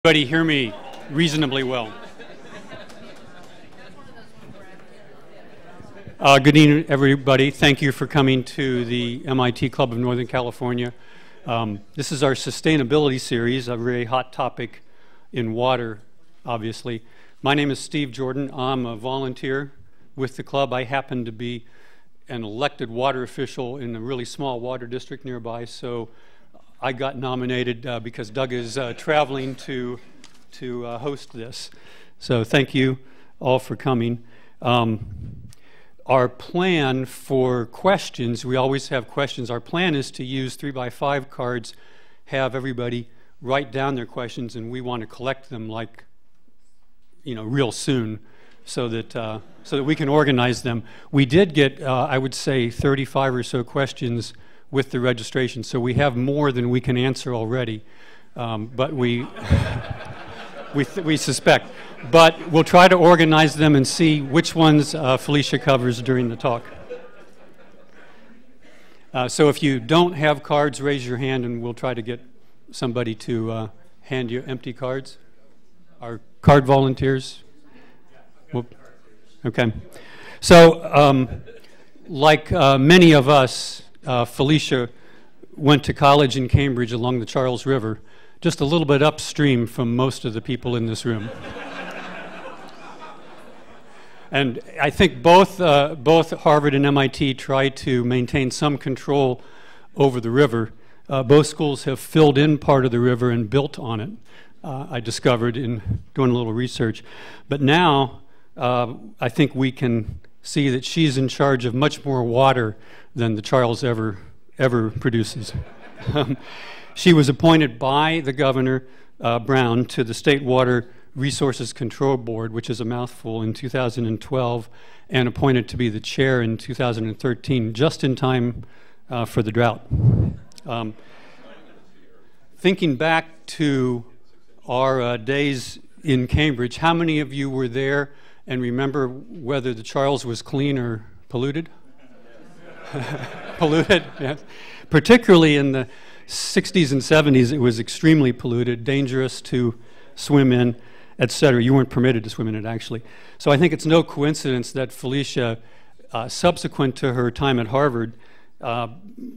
Everybody hear me reasonably well? Good evening, everybody. Thank you for coming to the MIT Club of Northern California. This is our sustainability series, a very hot topic in water, obviously. My name is Steve Jordan. I'm a volunteer with the club. I happen to be an elected water official in a really small water district nearby, so I got nominated because Doug is traveling to host this. So thank you all for coming. Our plan for questions, we always have questions. Our plan is to use 3x5 cards, have everybody write down their questions, and we want to collect them like, real soon so that we can organize them. We did get, I would say, 35 or so questions with the registration, so we have more than we can answer already, but we suspect. But we'll try to organize them and see which ones Felicia covers during the talk. So if you don't have cards, raise your hand and we'll try to get somebody to hand you empty cards. Our card volunteers? Okay. So like many of us, Felicia went to college in Cambridge along the Charles River, just a little bit upstream from most of the people in this room. And I think both Harvard and MIT try to maintain some control over the river. Both schools have filled in part of the river and built on it, I discovered in doing a little research. But now I think we can see that she's in charge of much more water than the Charles ever produces. She was appointed by the Governor Brown to the State Water Resources Control Board, which is a mouthful, in 2012, and appointed to be the chair in 2013, just in time for the drought. Thinking back to our days in Cambridge, how many of you were there and remember whether the Charles was clean or polluted? Polluted, yes. Particularly in the 60s and 70s, it was extremely polluted, dangerous to swim in, etc. You weren't permitted to swim in it, actually. So I think it's no coincidence that Felicia, subsequent to her time at Harvard,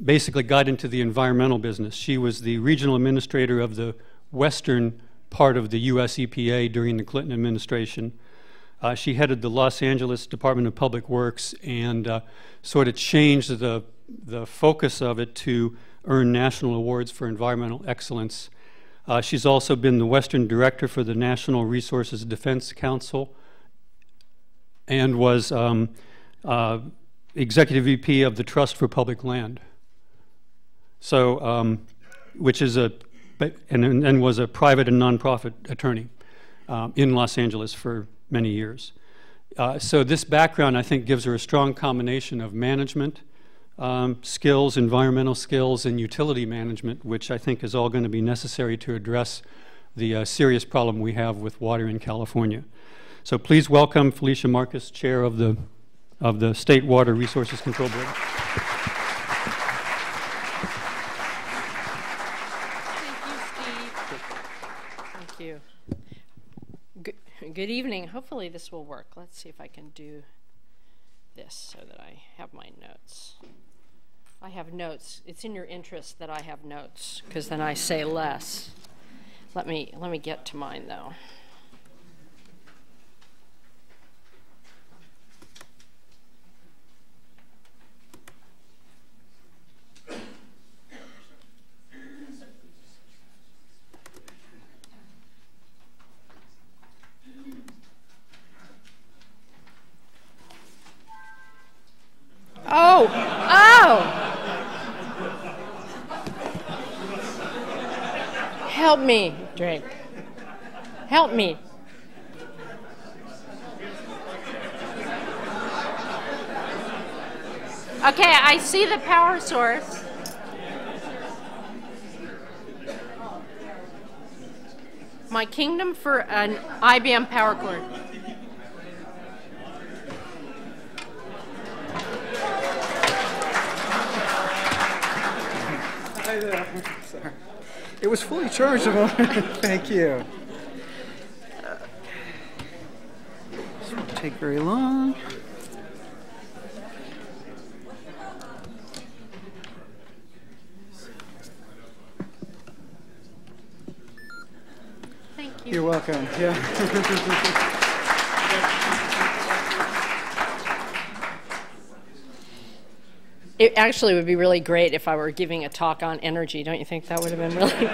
basically got into the environmental business. She was the regional administrator of the western part of the US EPA during the Clinton administration. She headed the Los Angeles Department of Public Works and sort of changed the focus of it to earn national awards for environmental excellence. She's also been the Western Director for the National Resources Defense Council and was Executive VP of the Trust for Public Land. So, which is and was a private and nonprofit attorney in Los Angeles for many years. So this background, I think, gives her a strong combination of management skills, environmental skills, and utility management, which I think is all going to be necessary to address the serious problem we have with water in California. So please welcome Felicia Marcus, Chair of the State Water Resources Control Board. Thank you. Good evening. Hopefully this will work. Let's see if I can do this so that I have my notes. I have notes. It's in your interest that I have notes, because then I say less. Let me get to mine, though. Help me, Drake. Help me. Okay, I see the power source. My kingdom for an IBM power cord. Hi there. Sorry. It was fully charged. Thank you. take very long. Thank you. You're welcome. Yeah. It actually would be really great if I were giving a talk on energy. Don't you think that would have been really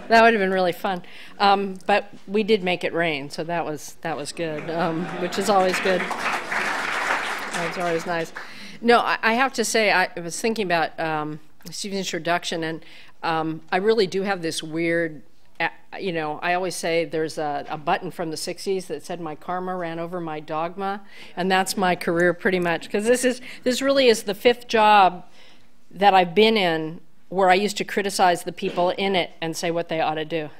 that would have been really fun? But we did make it rain, so that was good, which is always good. That was always nice. No, I have to say, I was thinking about Stephen's introduction, and I really do have this weird. You know, I always say there's a button from the 60s that said my karma ran over my dogma, and that's my career pretty much, because this really is the 5th job that I've been in where I used to criticize the people in it and say what they ought to do,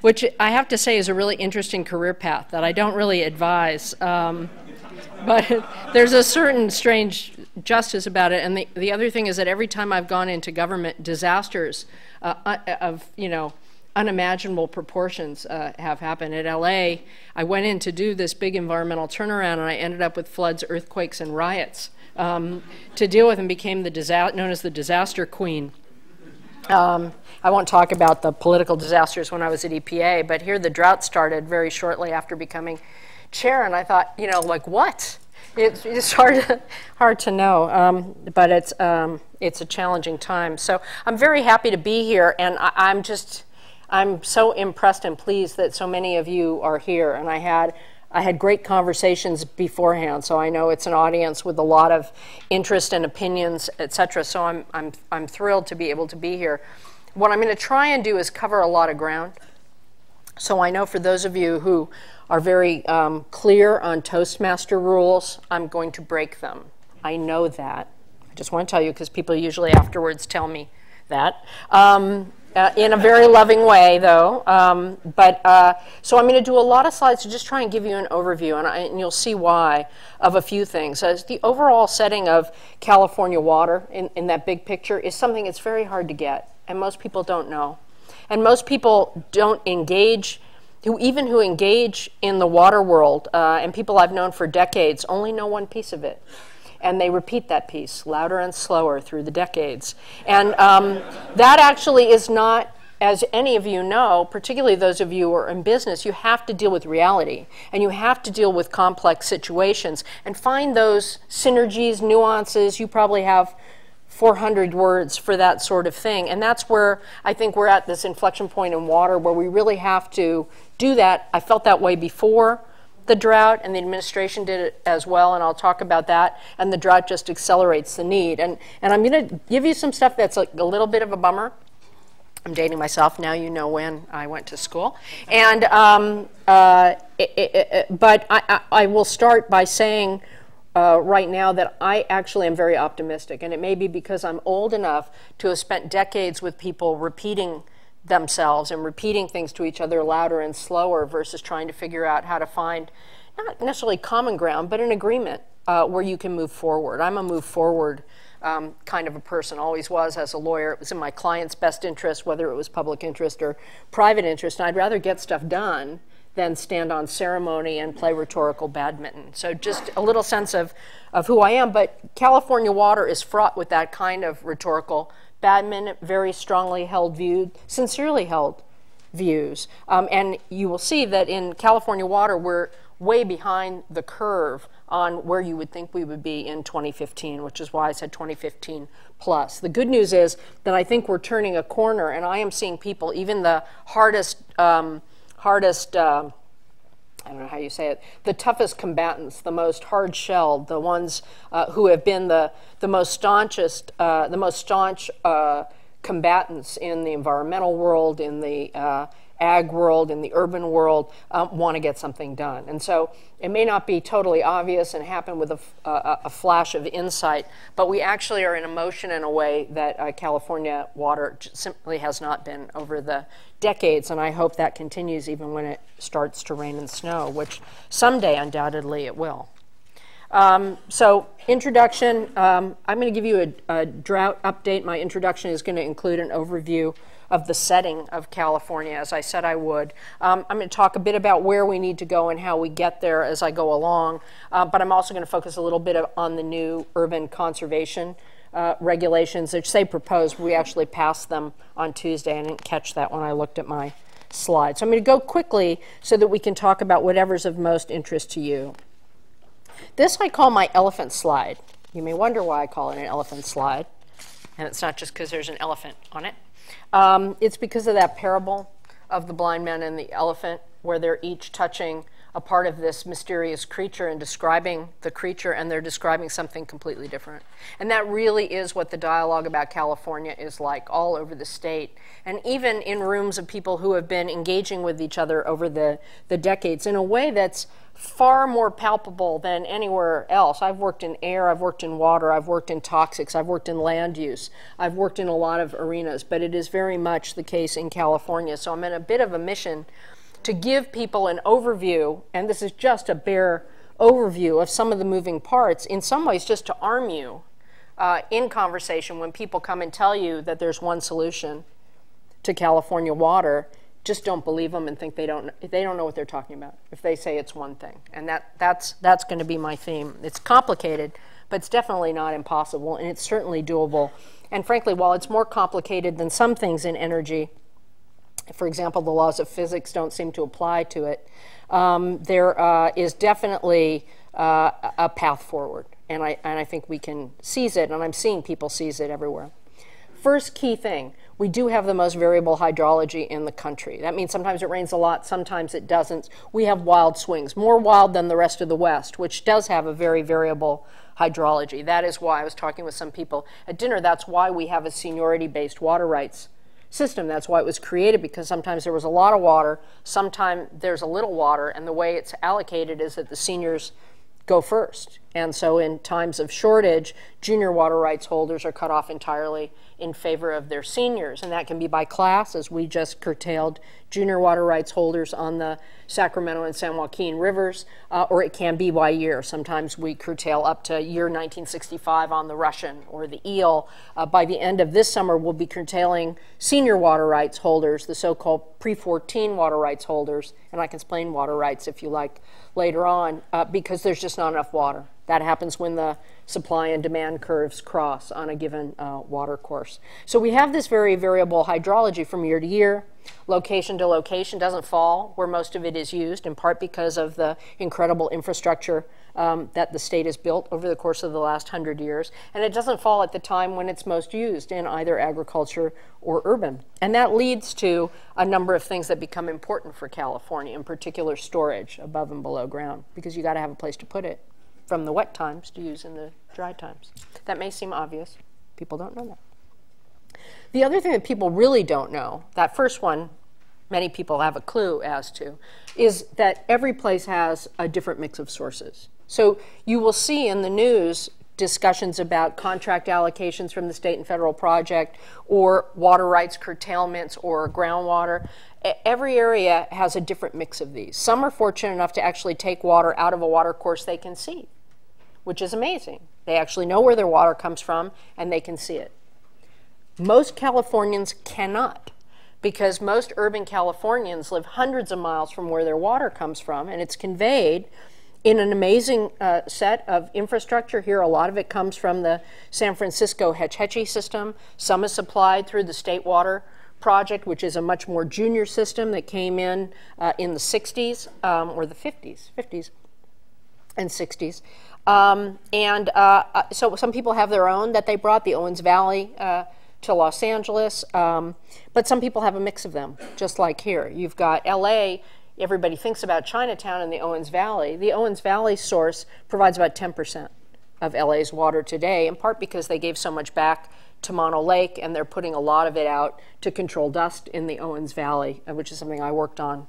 which I have to say is a really interesting career path that I don't really advise, but there's a certain strange justice about it. And the other thing is that every time I've gone into government, disasters of, you know, unimaginable proportions have happened. At LA, I went in to do this big environmental turnaround, and I ended up with floods, earthquakes, and riots to deal with, and became known as the disaster queen. I won't talk about the political disasters when I was at EPA, but here the drought started very shortly after becoming chair, and I thought, you know, like what? It's hard to know, but it's a challenging time. So I'm very happy to be here, and I'm so impressed and pleased that so many of you are here, and I had great conversations beforehand, so I know it's an audience with a lot of interest and opinions, etc. So I'm thrilled to be able to be here. What I'm going to try and do is cover a lot of ground. So I know for those of you who are very clear on Toastmaster rules, I'm going to break them. I know that. I just want to tell you because people usually afterwards tell me that. In a very loving way, though. So I'm going to do a lot of slides to just try and give you an overview, and you'll see why, of a few things. As the overall setting of California water in that big picture is something that's very hard to get, and most people don't know. And most people don't engage, who engage in the water world, and people I've known for decades, only know one piece of it. And they repeat that piece louder and slower through the decades. And that actually is not, as any of you know, particularly those of you who are in business, you have to deal with reality. And you have to deal with complex situations and find those synergies, nuances. You probably have 400 words for that sort of thing. And that's where I think we're at this inflection point in water where we really have to do that. I felt that way before the drought, and the administration did it as well, and I'll talk about that. And the drought just accelerates the need. And I'm going to give you some stuff that's like a little bit of a bummer. I'm dating myself. Now you know when I went to school. And but I will start by saying right now that I actually am very optimistic, and it may be because I'm old enough to have spent decades with people repeating themselves and repeating things to each other louder and slower versus trying to figure out how to find not necessarily common ground, but an agreement where you can move forward. I'm a move forward kind of a person, always was as a lawyer. It was in my client's best interest, whether it was public interest or private interest, and I'd rather get stuff done than stand on ceremony and play rhetorical badminton. So just a little sense of who I am, but California water is fraught with that kind of rhetorical badminton, very strongly held views, sincerely held views. And you will see that in California water, we're way behind the curve on where you would think we would be in 2015, which is why I said 2015 plus. The good news is that I think we're turning a corner, and I am seeing people, even the hardest I don't know how you say it, the toughest combatants, the most hard-shelled, the ones who have been the most staunch combatants in the environmental world, in the ag world, in the urban world, want to get something done. And so it may not be totally obvious and happen with a flash of insight, but we actually are in a motion in a way that California water simply has not been over the decades, and I hope that continues even when it starts to rain and snow, which someday undoubtedly it will. So introduction, I'm going to give you a drought update. My introduction is going to include an overview of the setting of California, as I said I would. I'm going to talk a bit about where we need to go and how we get there as I go along, but I'm also going to focus a little bit on the new urban conservation regulations, which say proposed. We actually passed them on Tuesday. I didn't catch that when I looked at my slide. So I'm going to go quickly so that we can talk about whatever's of most interest to you. This I call my elephant slide. You may wonder why I call it an elephant slide. And it's not just because there's an elephant on it. It's because of that parable of the blind man and the elephant, where they're each touching a part of this mysterious creature and describing the creature, and they're describing something completely different. And that really is what the dialogue about California is like all over the state, and even in rooms of people who have been engaging with each other over the decades in a way that's far more palpable than anywhere else. I've worked in air, I've worked in water, I've worked in toxics, I've worked in land use, I've worked in a lot of arenas, but it is very much the case in California. So I'm in a bit of a mission to give people an overview, and this is just a bare overview of some of the moving parts, in some ways just to arm you in conversation when people come and tell you that there's one solution to California water. Just don't believe them and think they don't know what they're talking about if they say it's one thing. And that's going to be my theme. It's complicated, but it's definitely not impossible, and it's certainly doable. And frankly, while it's more complicated than some things in energy, for example, the laws of physics don't seem to apply to it, there is definitely a path forward. And I think we can seize it, and I'm seeing people seize it everywhere. First key thing, we do have the most variable hydrology in the country. That means sometimes it rains a lot, sometimes it doesn't. We have wild swings, more wild than the rest of the West, which does have a very variable hydrology. That is why I was talking with some people at dinner. That's why we have a seniority-based water rights system. That's why it was created, because sometimes there was a lot of water, sometimes there's a little water, and the way it's allocated is that the seniors go first. And so in times of shortage, junior water rights holders are cut off entirely in favor of their seniors. And that can be by class, as we just curtailed junior water rights holders on the Sacramento and San Joaquin rivers, or it can be by year. Sometimes we curtail up to year 1965 on the Russian or the Eel. By the end of this summer, we'll be curtailing senior water rights holders, the so-called pre-14 water rights holders, and I can explain water rights if you like later on, because there's just not enough water. That happens when the supply and demand curves cross on a given water course. So we have this very variable hydrology from year to year. Location to location doesn't fall where most of it is used, in part because of the incredible infrastructure that the state has built over the course of the last 100 years. And it doesn't fall at the time when it's most used in either agriculture or urban. And that leads to a number of things that become important for California, in particular storage above and below ground, because you got to have a place to put it from the wet times to use in the dry times. That may seem obvious. People don't know that. The other thing that people really don't know, that first one many people have a clue as to, is that every place has a different mix of sources. So you will see in the news discussions about contract allocations from the state and federal project, or water rights curtailments, or groundwater. Every area has a different mix of these. Some are fortunate enough to actually take water out of a water course they can see, which is amazing. They actually know where their water comes from, and they can see it. Most Californians cannot, because most urban Californians live hundreds of miles from where their water comes from, and it's conveyed in an amazing set of infrastructure. Here, a lot of it comes from the San Francisco Hetch Hetchy system. Some is supplied through the State Water Project, which is a much more junior system that came in the 60s, or the 50s and 60s. So some people have their own that they brought, the Owens Valley to Los Angeles, but some people have a mix of them, just like here. You've got LA, everybody thinks about Chinatown and the Owens Valley. The Owens Valley source provides about 10% of LA's water today, in part because they gave so much back to Mono Lake, and they're putting a lot of it out to control dust in the Owens Valley, which is something I worked on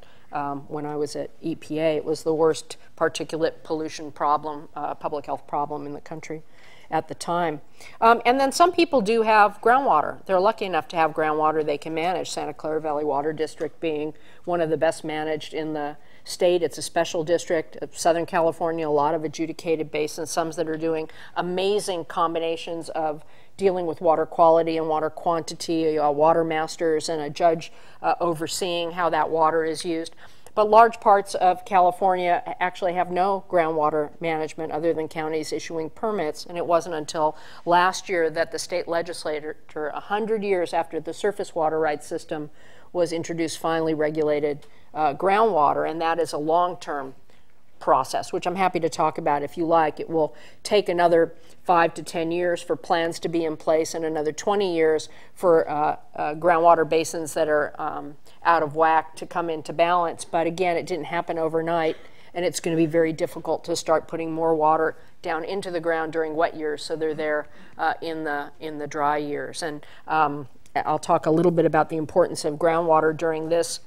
when I was at EPA. It was the worst particulate pollution problem, public health problem in the country at the time. And then some people do have groundwater. They're lucky enough to have groundwater they can manage, Santa Clara Valley Water District being one of the best managed in the state. It's a special district. Southern California, a lot of adjudicated basins, some that are doing amazing combinations of dealing with water quality and water quantity, water masters and a judge overseeing how that water is used. But large parts of California actually have no groundwater management other than counties issuing permits. And it wasn't until last year that the state legislature, 100 years after the surface water rights system was introduced, finally regulated groundwater. And that is a long-term process, which I'm happy to talk about if you like. It will take another 5 to 10 years for plans to be in place and another 20 years for groundwater basins that are out of whack to come into balance. But again, it didn't happen overnight, and it's going to be very difficult to start putting more water down into the ground during wet years so they're there in the dry years. And I'll talk a little bit about the importance of groundwater during this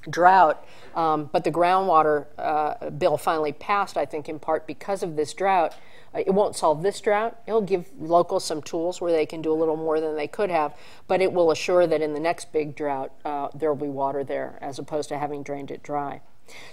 drought, but the groundwater bill finally passed, I think, in part because of this drought. It won't solve this drought. It'll give locals some tools where they can do a little more than they could have, but it will assure that in the next big drought, there will be water there as opposed to having drained it dry.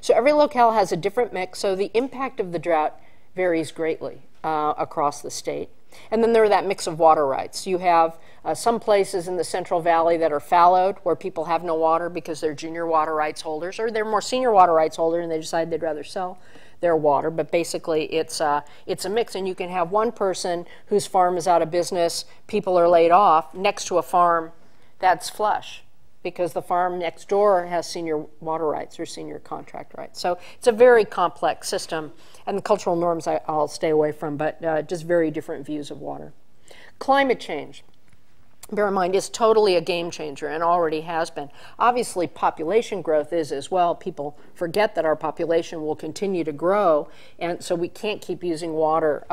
So every locale has a different mix, so the impact of the drought varies greatly across the state. And then there are that mix of water rights. You have some places in the Central Valley that are fallowed, where people have no water because they're junior water rights holders, or they're more senior water rights holders and they decide they'd rather sell their water. But basically it's a mix, and you can have one person whose farm is out of business, people are laid off, next to a farm that's flush because the farm next door has senior water rights or senior contract rights. So it's a very complex system, and the cultural norms I'll stay away from, but just very different views of water. Climate change, bear in mind, is totally a game changer and already has been. Obviously, population growth is as well. People forget that our population will continue to grow, and so we can't keep using water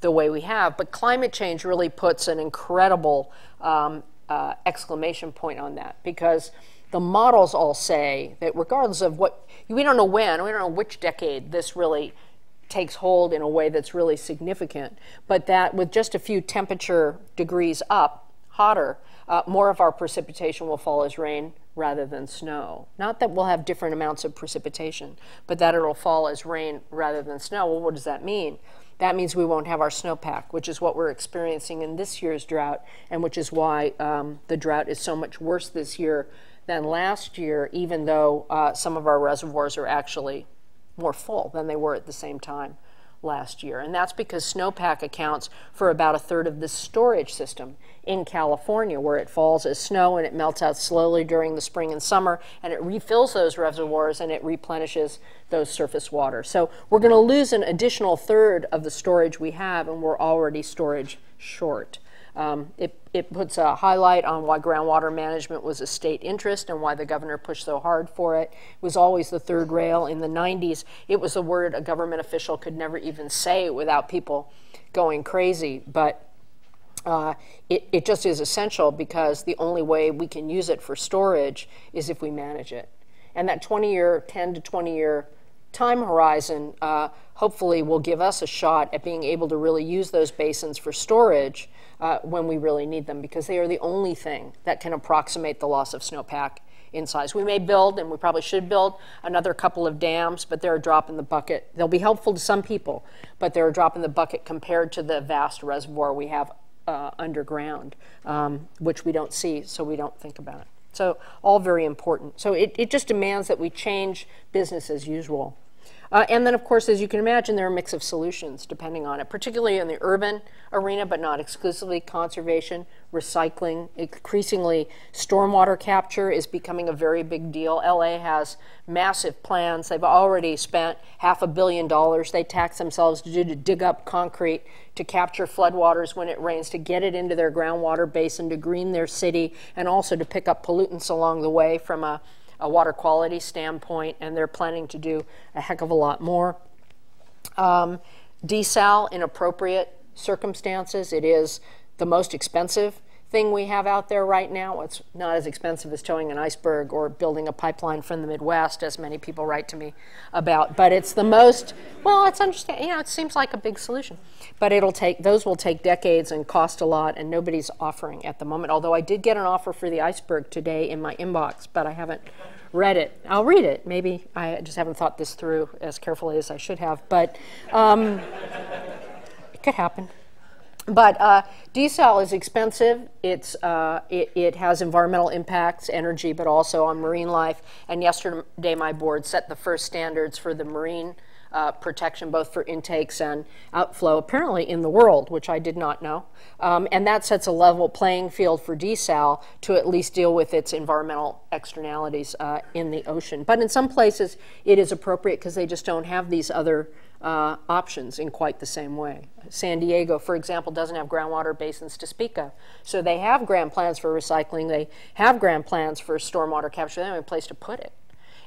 the way we have. But climate change really puts an incredible exclamation point on that, because the models all say that regardless of what, we don't know when, we don't know which decade this really takes hold in a way that's really significant, but that with just a few temperature degrees up, hotter, more of our precipitation will fall as rain rather than snow. Not that we'll have different amounts of precipitation, but that it'll fall as rain rather than snow. Well, what does that mean? That means we won't have our snowpack, which is what we're experiencing in this year's drought, and which is why the drought is so much worse this year than last year, even though some of our reservoirs are actually more full than they were at the same time last year. And that's because snowpack accounts for about 1/3 of the storage system in California, where it falls as snow and it melts out slowly during the spring and summer, and it refills those reservoirs and it replenishes those surface water. So we're going to lose an additional 1/3 of the storage we have, and we're already storage short. It puts a highlight on why groundwater management was a state interest and why the governor pushed so hard for it. It was always the third rail. In the 90s, it was a word a government official could never even say without people going crazy. But it just is essential, because the only way we can use it for storage is if we manage it. And that 20-year, 10 to 20-year time horizon hopefully will give us a shot at being able to really use those basins for storage when we really need them, because they are the only thing that can approximate the loss of snowpack in size. We may build, and we probably should build, another couple of dams, but they're a drop in the bucket. They'll be helpful to some people, but they're a drop in the bucket compared to the vast reservoir we have underground, which we don't see, so we don't think about it. So all very important. So it just demands that we change business as usual. And then, of course, as you can imagine, there are a mix of solutions depending on it, particularly in the urban arena, but not exclusively. Conservation, recycling, increasingly stormwater capture is becoming a very big deal. LA has massive plans. They've already spent $500 million they tax themselves to dig up concrete to capture floodwaters when it rains, to get it into their groundwater basin, to green their city, and also to pick up pollutants along the way from a water quality standpoint, and they're planning to do a heck of a lot more. Desal in appropriate circumstances. It is the most expensive thing we have out there right now. It's not as expensive as towing an iceberg or building a pipeline from the Midwest, as many people write to me about. But it's the most, well, it's understand, it seems like a big solution. But those will take decades and cost a lot, and nobody's offering at the moment. Although I did get an offer for the iceberg today in my inbox, but I haven't read it. I'll read it. Maybe I just haven't thought this through as carefully as I should have. But it could happen. But desal is expensive. It has environmental impacts, energy, but also on marine life. And yesterday my board set the first standards for the marine protection, both for intakes and outflow, apparently in the world, which I did not know. And that sets a level playing field for desal to at least deal with its environmental externalities in the ocean. But in some places it is appropriate because they just don't have these other options in quite the same way. San Diego, for example, doesn't have groundwater basins to speak of. So they have grand plans for recycling, they have grand plans for stormwater capture, they don't have a place to put it.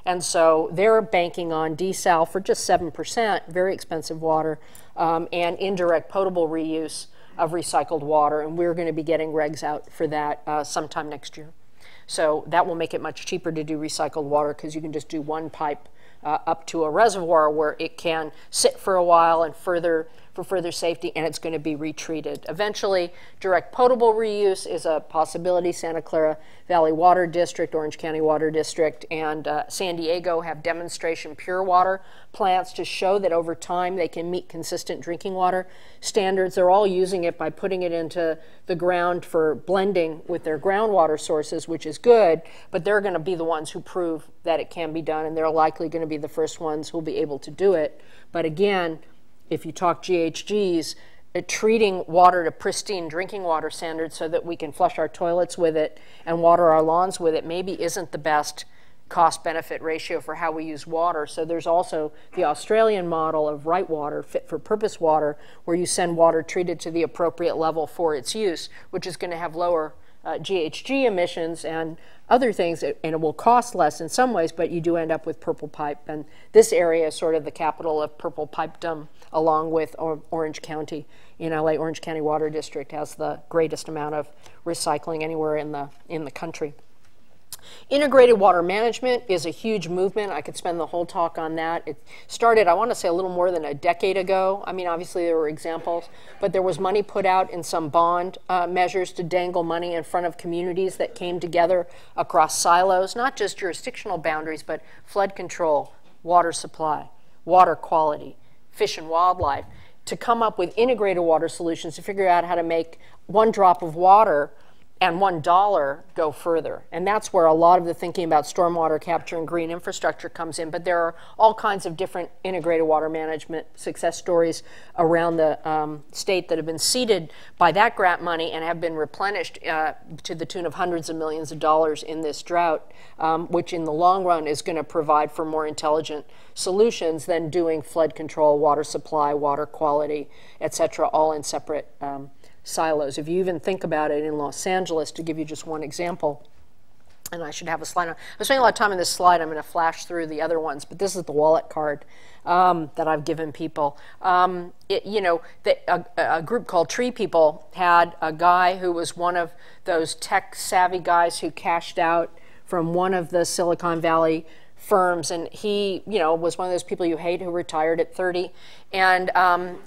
And so they're banking on desal for just 7%, very expensive water, and indirect potable reuse of recycled water. And we're going to be getting regs out for that sometime next year. So that will make it much cheaper to do recycled water because you can just do one pipe up to a reservoir where it can sit for a while and for further safety, and it's going to be retreated. Eventually, direct potable reuse is a possibility. Santa Clara Valley Water District, Orange County Water District, and San Diego have demonstration pure water plants to show that over time they can meet consistent drinking water standards. They're all using it by putting it into the ground for blending with their groundwater sources, which is good, but they're going to be the ones who prove that it can be done, and they're likely going to be the first ones who will be able to do it. But again, if you talk GHGs, treating water to pristine drinking water standards so that we can flush our toilets with it and water our lawns with it maybe isn't the best cost-benefit ratio for how we use water. So there's also the Australian model of right water, fit-for-purpose water, where you send water treated to the appropriate level for its use, which is going to have lower GHG emissions and other things, and it will cost less in some ways, but you do end up with purple pipe. And this area is sort of the capital of purple pipedom, along with Orange County. In LA, Orange County Water District has the greatest amount of recycling anywhere in the country. Integrated water management is a huge movement. I could spend the whole talk on that. It started, I want to say, a little more than a decade ago. I mean, obviously there were examples, but there was money put out in some bond measures to dangle money in front of communities that came together across silos, not just jurisdictional boundaries, but flood control, water supply, water quality, fish and wildlife, to come up with integrated water solutions to figure out how to make one drop of water and $1 go further. And that's where a lot of the thinking about stormwater capture and green infrastructure comes in. But there are all kinds of different integrated water management success stories around the state that have been seeded by that grant money and have been replenished to the tune of hundreds of millions of dollars in this drought, which in the long run is going to provide for more intelligent solutions than doing flood control, water supply, water quality, et cetera, all in separate silos. If you even think about it in Los Angeles, to give you just one example, and I should have a slide on. I'm spending a lot of time on this slide. I'm going to flash through the other ones, but this is the wallet card that I've given people. A group called Tree People had a guy who was one of those tech-savvy guys who cashed out from one of the Silicon Valley firms, and he, was one of those people you hate who retired at 30, and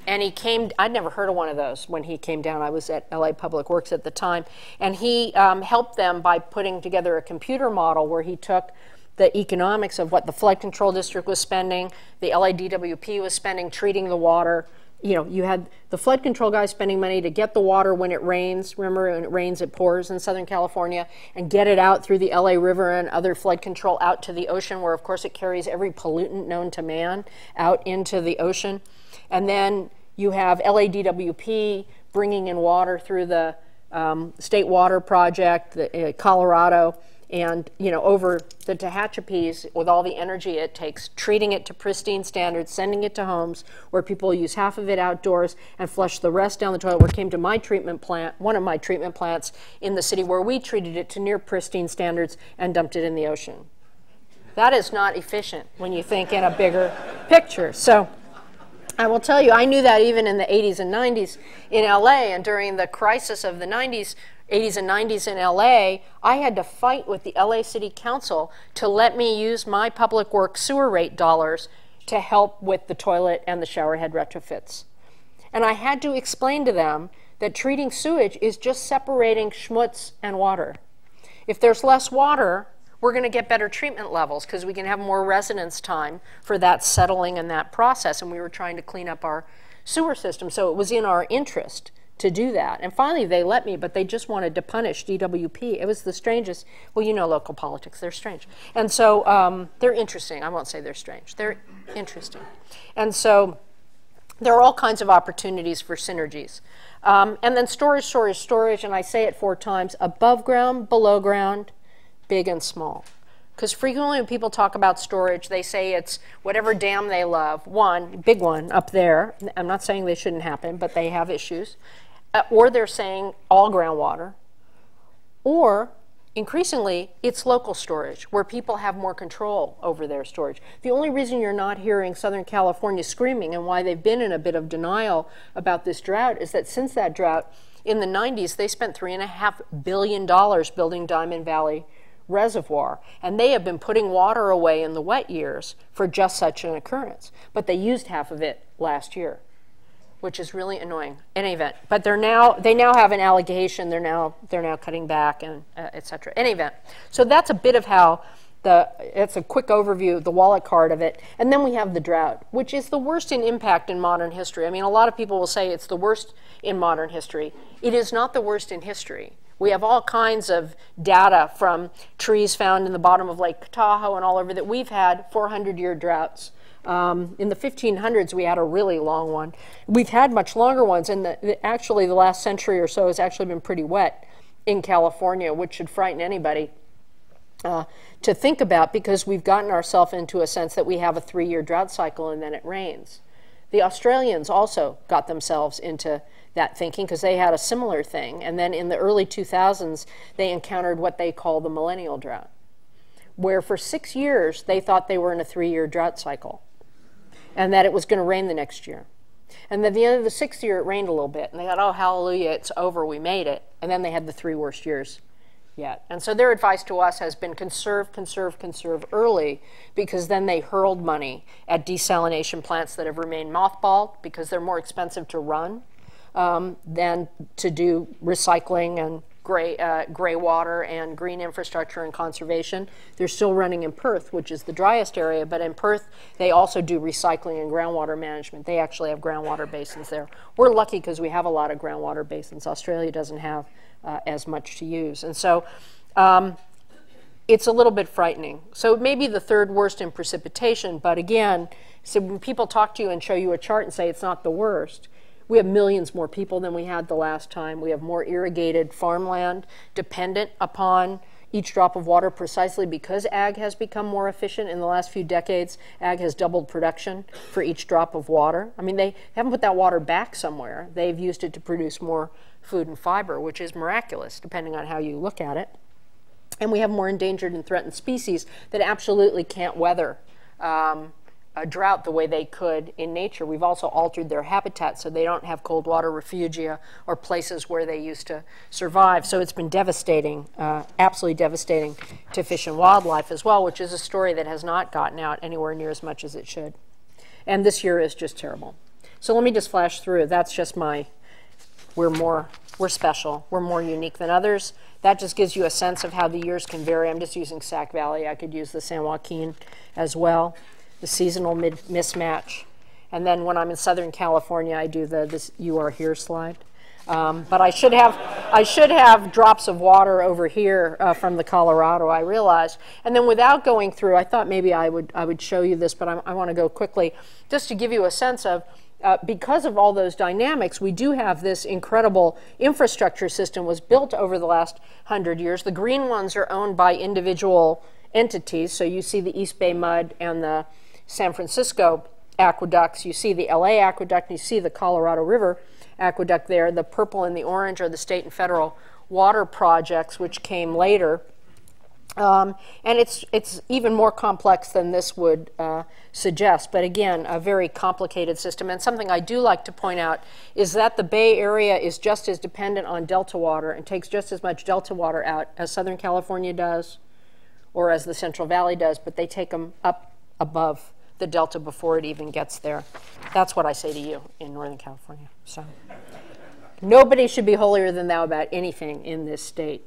he came. I'd never heard of one of those when he came down. I was at LA Public Works at the time, and he helped them by putting together a computer model where he took the economics of what the flood control district was spending, the LA DWP was spending treating the water. You had the flood control guys spending money to get the water when it rains. Remember, when it rains, it pours in Southern California, and get it out through the LA River and other flood control out to the ocean, where, of course, it carries every pollutant known to man out into the ocean. And then you have LADWP bringing in water through the State Water Project, Colorado, and over the Tehachapi's with all the energy it takes, treating it to pristine standards, sending it to homes where people use half of it outdoors and flush the rest down the toilet, where it came to my treatment plant, one of my treatment plants in the city, where we treated it to near pristine standards and dumped it in the ocean. That is not efficient when you think in a bigger picture. So I will tell you, I knew that even in the 80s and 90s in LA, and during the crisis of the 90s, 80s and 90s in LA, I had to fight with the LA City Council to let me use my public works sewer rate dollars to help with the toilet and the shower head retrofits. And I had to explain to them that treating sewage is just separating schmutz and water. If there's less water, we're going to get better treatment levels because we can have more residence time for that settling and that process. And we were trying to clean up our sewer system, so it was in our interest to do that. And finally they let me, but they just wanted to punish DWP. It was the strangest. Well, you know local politics, they're strange. And so they're interesting. I won't say they're strange. They're interesting. And so there are all kinds of opportunities for synergies. And then storage, storage, storage, and I say it 4 times, above ground, below ground, big and small. Because frequently when people talk about storage, they say it's whatever dam they love. One, big one up there. I'm not saying they shouldn't happen, but they have issues. Or they're saying all groundwater. Or, increasingly, it's local storage, where people have more control over their storage. The only reason you're not hearing Southern California screaming and why they've been in a bit of denial about this drought is that since that drought, in the 90s, they spent $3.5 billion building Diamond Valley Reservoir, and they have been putting water away in the wet years for just such an occurrence. But they used half of it last year, which is really annoying. In any event, but they now have an allegation. They're now cutting back and et cetera. In any event, so that's a bit of how it's a quick overview, the wallet card of it. And then we have the drought, which is the worst in impact in modern history. I mean, a lot of people will say it's the worst in modern history. It is not the worst in history. We have all kinds of data from trees found in the bottom of Lake Tahoe and all over that we've had 400-year droughts. In the 1500s, we had a really long one. We've had much longer ones, and actually the last century or so has actually been pretty wet in California, which should frighten anybody to think about, because we've gotten ourselves into a sense that we have a 3-year drought cycle and then it rains. The Australians also got themselves into that thinking because they had a similar thing. And then in the early 2000s, they encountered what they call the millennial drought, where for 6 years, they thought they were in a 3-year drought cycle and that it was going to rain the next year. And then at the end of the 6th year, it rained a little bit. And they thought, oh, hallelujah, it's over, we made it. And then they had the 3 worst years yet. And so their advice to us has been conserve, conserve, conserve early, because then they hurled money at desalination plants that have remained mothballed because they're more expensive to run than to do recycling and gray water and green infrastructure and conservation. They're still running in Perth, which is the driest area, but in Perth they also do recycling and groundwater management. They actually have groundwater basins there. We're lucky because we have a lot of groundwater basins. Australia doesn't have as much to use. And so it's a little bit frightening. So it may be the 3rd worst in precipitation, but again, so when people talk to you and show you a chart and say it's not the worst, we have millions more people than we had the last time. We have more irrigated farmland dependent upon each drop of water precisely because ag has become more efficient in the last few decades. Ag has doubled production for each drop of water. I mean, they haven't put that water back somewhere. They've used it to produce more food and fiber, which is miraculous, depending on how you look at it. And we have more endangered and threatened species that absolutely can't weather a drought the way they could in nature. We've also altered their habitat so they don't have cold water refugia or places where they used to survive. So it's been devastating, absolutely devastating to fish and wildlife as well, which is a story that has not gotten out anywhere near as much as it should. And this year is just terrible. So let me just flash through. That's just we're special. We're more unique than others. That just gives you a sense of how the years can vary. I'm just using Sac Valley. I could use the San Joaquin as well. The seasonal mismatch. And then when I'm in Southern California, I do this "you are here" slide. But I should have drops of water over here from the Colorado, I realized. And then without going through, I thought maybe I would show you this, but I want to go quickly just to give you a sense of because of all those dynamics, we do have this incredible infrastructure system was built over the last 100 years. The green ones are owned by individual entities. So you see the East Bay Mud and the San Francisco aqueducts. You see the LA aqueduct. You see the Colorado River aqueduct there. The purple and the orange are the state and federal water projects, which came later. And it's even more complex than this would suggest. But again, a very complicated system. And something I do like to point out is that the Bay Area is just as dependent on delta water and takes just as much delta water out as Southern California does or as the Central Valley does, but they take them up above the delta before it even gets there. That's what I say to you in Northern California. So nobody should be holier than thou about anything in this state.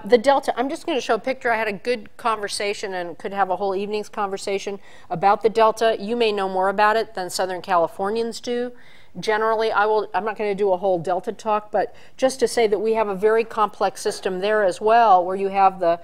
The Delta, I'm just going to show a picture. I had a good conversation and could have a whole evening's conversation about the Delta. You may know more about it than Southern Californians do. Generally, I'm not going to do a whole Delta talk, but just to say that we have a very complex system there as well, where you have the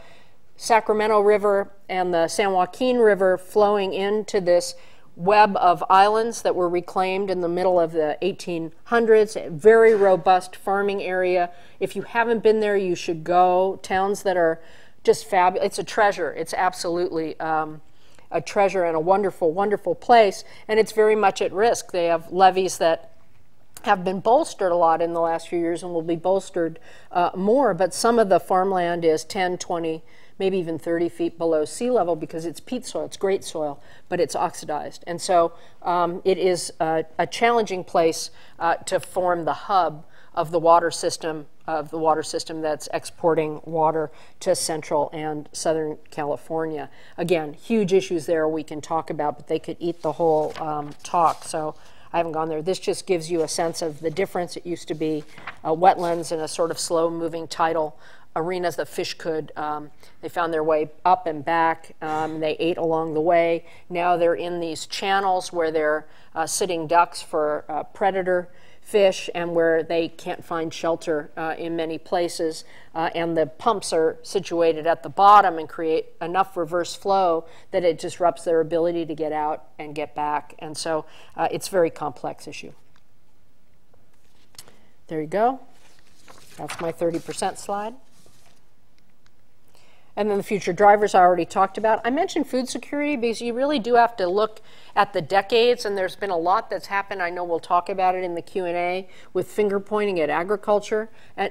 Sacramento River and the San Joaquin River flowing into this web of islands that were reclaimed in the middle of the 1800s, a very robust farming area. If you haven't been there, you should go. Towns that are just fabulous. It's a treasure. It's absolutely a treasure and a wonderful, wonderful place, and it's very much at risk. They have levees that have been bolstered a lot in the last few years and will be bolstered more, but some of the farmland is 10, 20, maybe even 30 feet below sea level because it's peat soil, it's great soil, but it's oxidized. And so it is a challenging place to form the hub of the water system that's exporting water to Central and Southern California. Again, huge issues there we can talk about, but they could eat the whole talk. So I haven't gone there. This just gives you a sense of the difference. It used to be wetlands and a sort of slow-moving tidal arenas that fish could, they found their way up and back. They ate along the way. Now they're in these channels where they're sitting ducks for predator fish and where they can't find shelter in many places. And the pumps are situated at the bottom and create enough reverse flow that it disrupts their ability to get out and get back. And so it's a very complex issue. There you go. That's my 30% slide. And then the future drivers I already talked about. I mentioned food security because you really do have to look at the decades, and there's been a lot that's happened. I know we'll talk about it in the Q&A with finger pointing at agriculture,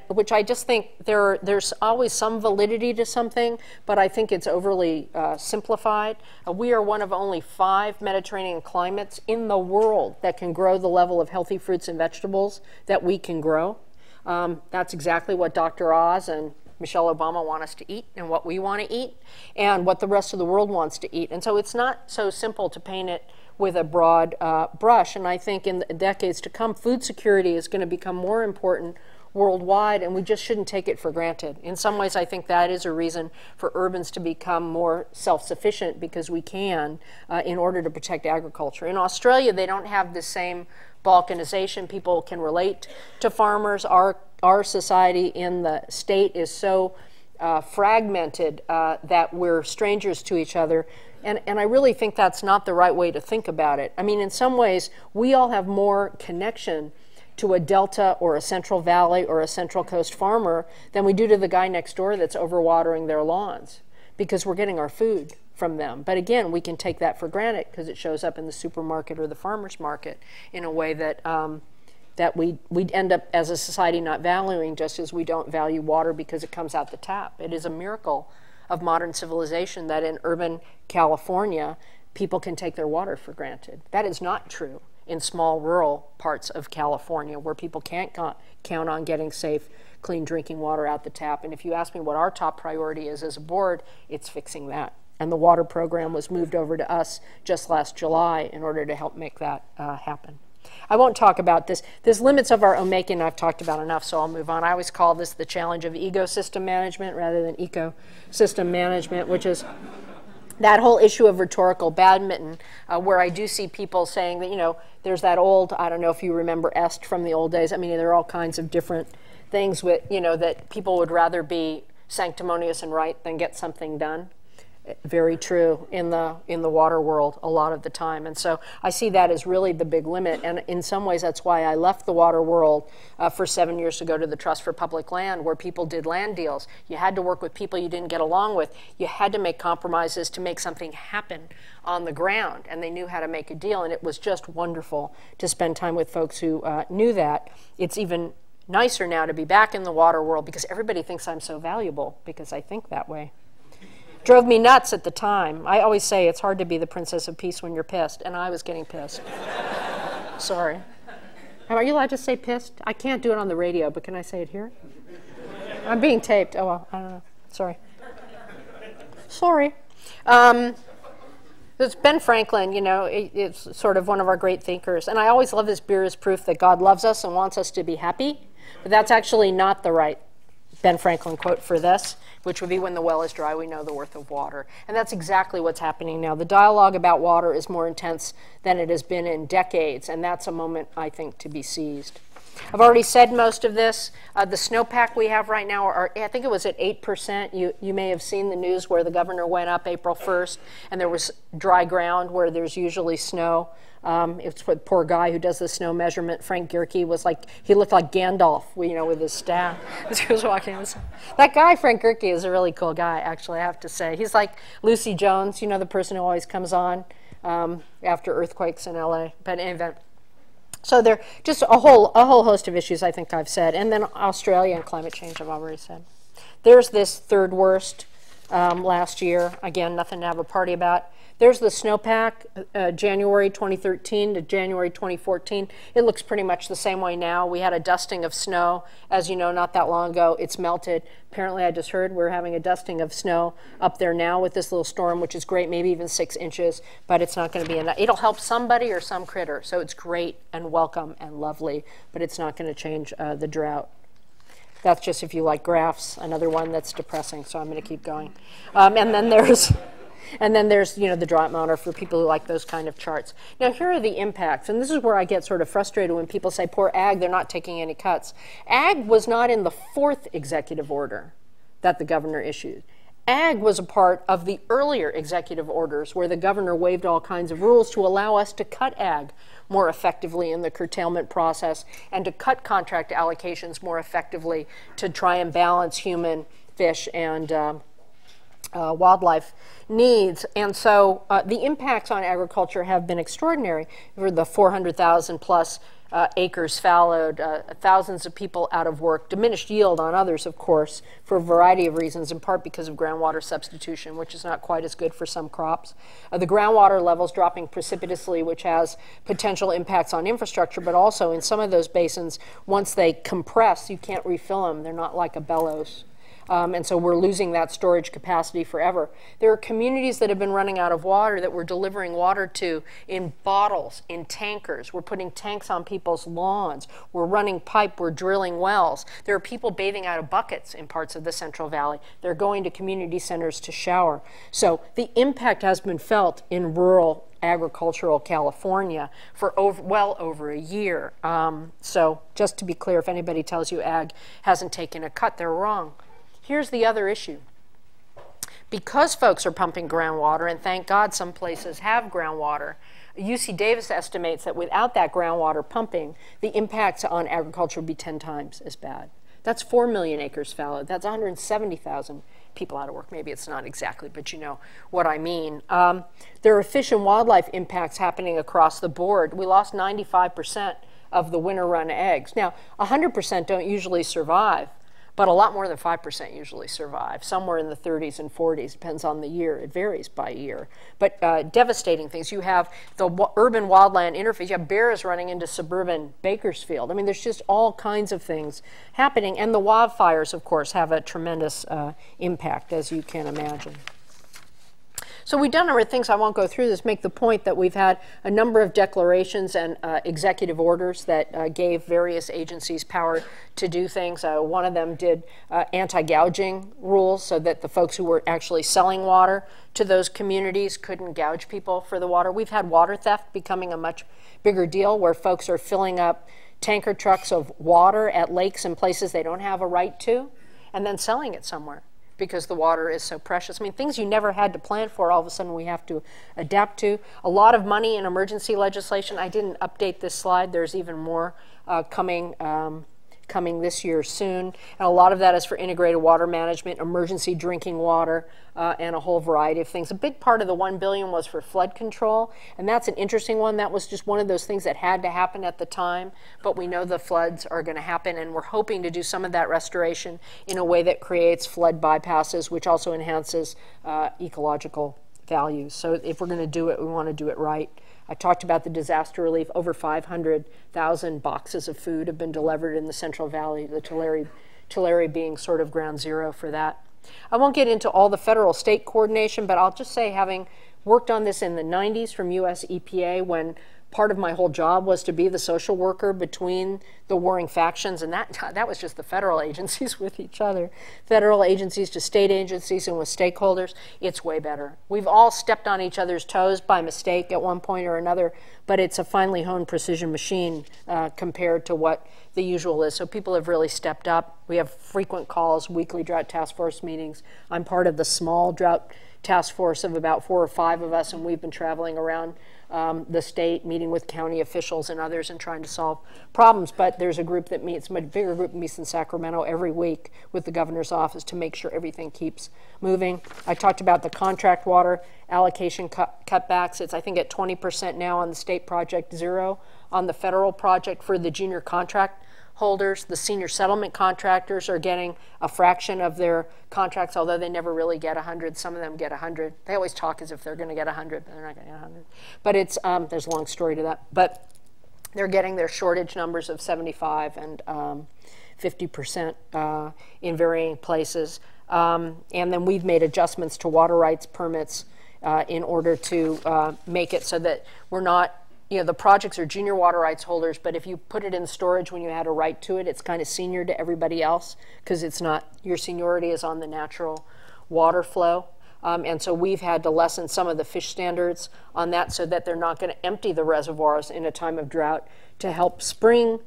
which I just think there's always some validity to something, but I think it's overly simplified. We are one of only 5 Mediterranean climates in the world that can grow the level of healthy fruits and vegetables that we can grow. That's exactly what Dr. Oz and Michelle Obama want us to eat and what we want to eat and what the rest of the world wants to eat. And so it's not so simple to paint it with a broad brush. And I think in the decades to come, food security is going to become more important worldwide, and we just shouldn't take it for granted. In some ways, I think that is a reason for urbans to become more self-sufficient because we can in order to protect agriculture. In Australia, they don't have the same balkanization. People can relate to farmers. Our society in the state is so fragmented that we're strangers to each other. And I really think that's not the right way to think about it. I mean, in some ways, we all have more connection to a Delta or a Central Valley or a Central Coast farmer than we do to the guy next door that's overwatering their lawns because we're getting our food from them. But again, we can take that for granted because it shows up in the supermarket or the farmer's market in a way that that we'd end up as a society not valuing, just as we don't value water because it comes out the tap. It is a miracle of modern civilization that in urban California, people can take their water for granted. That is not true in small rural parts of California where people can't count on getting safe, clean drinking water out the tap. And if you ask me what our top priority is as a board, it's fixing that. And the water program was moved over to us just last July in order to help make that happen. I won't talk about this. There's limits of our own making I've talked about enough, so I'll move on. I always call this the challenge of ecosystem management rather than ecosystem management, which is that whole issue of rhetorical badminton, where I do see people saying that, you know, there's that old, I don't know if you remember est from the old days. I mean, there are all kinds of different things with, you know, that people would rather be sanctimonious and right than get something done. Very true in the water world a lot of the time. And so I see that as really the big limit. And in some ways, that's why I left the water world for 7 years to go to the Trust for Public Land, where people did land deals. You had to work with people you didn't get along with. You had to make compromises to make something happen on the ground. And they knew how to make a deal. And it was just wonderful to spend time with folks who knew that. It's even nicer now to be back in the water world because everybody thinks I'm so valuable because I think that way. Drove me nuts at the time. I always say it's hard to be the Princess of Peace when you're pissed, and I was getting pissed. Sorry. Are you allowed to say pissed? I can't do it on the radio, but can I say it here? I'm being taped. Oh, well, I don't know. Sorry. Sorry. It's Ben Franklin, you know, it's sort of one of our great thinkers. And I always love this beer as proof that God loves us and wants us to be happy. But that's actually not the right Ben Franklin quote for this, which would be, when the well is dry, we know the worth of water. And that's exactly what's happening now. The dialogue about water is more intense than it has been in decades. And that's a moment, I think, to be seized. I've already said most of this. The snowpack we have right now, I think it was at 8%. You may have seen the news where the governor went up April 1st, and there was dry ground where there's usually snow. It's the poor guy who does the snow measurement, Frank Gierke, was like, he looked like Gandalf, you know, with his staff as he was walking. That guy, Frank Gierke, is a really cool guy, actually, I have to say. He's like Lucy Jones, you know, the person who always comes on after earthquakes in LA. But in any event. So there are just a whole host of issues, I think I've said. And then Australia and climate change, I've already said. There's this third worst last year. Again, nothing to have a party about. There's the snowpack, January 2013 to January 2014. It looks pretty much the same way now. We had a dusting of snow, as you know, not that long ago. It's melted. Apparently, I just heard we're having a dusting of snow up there now with this little storm, which is great, maybe even 6 inches, but it's not going to be enough. It'll help somebody or some critter, so it's great and welcome and lovely, but it's not going to change the drought. That's just if you like graphs, another one that's depressing, so I'm going to keep going. And then there's, you know, the drought monitor for people who like those kind of charts. Now, here are the impacts, and this is where I get sort of frustrated when people say, poor ag, they're not taking any cuts. Ag was not in the 4th executive order that the governor issued. Ag was a part of the earlier executive orders where the governor waived all kinds of rules to allow us to cut ag more effectively in the curtailment process and to cut contract allocations more effectively to try and balance human, fish, and wildlife needs. And so the impacts on agriculture have been extraordinary. For the 400,000 plus acres fallowed, thousands of people out of work, diminished yield on others, of course, for a variety of reasons, in part because of groundwater substitution, which is not quite as good for some crops. The groundwater levels dropping precipitously, which has potential impacts on infrastructure, but also in some of those basins, once they compress, you can't refill them. They're not like a bellows. And so we're losing that storage capacity forever. There are communities that have been running out of water that we're delivering water to in bottles, in tankers. We're putting tanks on people's lawns. We're running pipe. We're drilling wells. There are people bathing out of buckets in parts of the Central Valley. They're going to community centers to shower. So the impact has been felt in rural agricultural California for well over a year. So just to be clear, if anybody tells you ag hasn't taken a cut, they're wrong. Here's the other issue. Because folks are pumping groundwater, and thank God some places have groundwater, UC Davis estimates that without that groundwater pumping, the impacts on agriculture would be 10 times as bad. That's 4 million acres fallowed. That's 170,000 people out of work. Maybe it's not exactly, but you know what I mean. There are fish and wildlife impacts happening across the board. We lost 95% of the winter run eggs. Now, 100% don't usually survive, but a lot more than 5% usually survive, somewhere in the 30s and 40s, depends on the year. It varies by year. But devastating things. You have the urban wildland interface. You have bears running into suburban Bakersfield. I mean, there's just all kinds of things happening. And the wildfires, of course, have a tremendous impact, as you can imagine. So we've done a number of things. I won't go through this. Make the point that we've had a number of declarations and executive orders that gave various agencies power to do things. One of them did anti-gouging rules so that the folks who were actually selling water to those communities couldn't gouge people for the water. We've had water theft becoming a much bigger deal where folks are filling up tanker trucks of water at lakes and places they don't have a right to and then selling it somewhere, because the water is so precious. I mean, things you never had to plan for, all of a sudden we have to adapt to. A lot of money in emergency legislation. I didn't update this slide. There's even more coming coming this year soon. And a lot of that is for integrated water management, emergency drinking water, and a whole variety of things. A big part of the $1 billion was for flood control, and that's an interesting one. That was just one of those things that had to happen at the time, but we know the floods are going to happen, and we're hoping to do some of that restoration in a way that creates flood bypasses, which also enhances ecological values. So if we're going to do it, we want to do it right. I talked about the disaster relief. Over 500,000 boxes of food have been delivered in the Central Valley, the Tulare being sort of ground zero for that. I won't get into all the federal-state coordination, but I'll just say, having worked on this in the 90s from US EPA, when part of my whole job was to be the social worker between the warring factions, and that was just the federal agencies with each other, federal agencies to state agencies and with stakeholders. It's way better. We've all stepped on each other's toes by mistake at one point or another, but it's a finely honed precision machine compared to what the usual is. So people have really stepped up. We have frequent calls, weekly drought task force meetings. I'm part of the small drought task force of about 4 or 5 of us, and we've been traveling around the state, meeting with county officials and others and trying to solve problems. But there's a group that meets, a much bigger group meets in Sacramento every week with the governor's office to make sure everything keeps moving. I talked about the contract water allocation cutbacks. It's, I think, at 20% now on the state project, 0 on the federal project for the junior contract holders. The senior settlement contractors are getting a fraction of their contracts, although they never really get 100. Some of them get 100. They always talk as if they're going to get 100, but they're not going to get 100. But it's there's a long story to that. But they're getting their shortage numbers of 75 and 50% in varying places. And then we've made adjustments to water rights permits in order to make it so that we're not, you know, the projects are junior water rights holders, but if you put it in storage when you had a right to it, it's kind of senior to everybody else because it's not, your seniority is on the natural water flow. And so we've had to lessen some of the fish standards on that so that they're not going to empty the reservoirs in a time of drought to help spring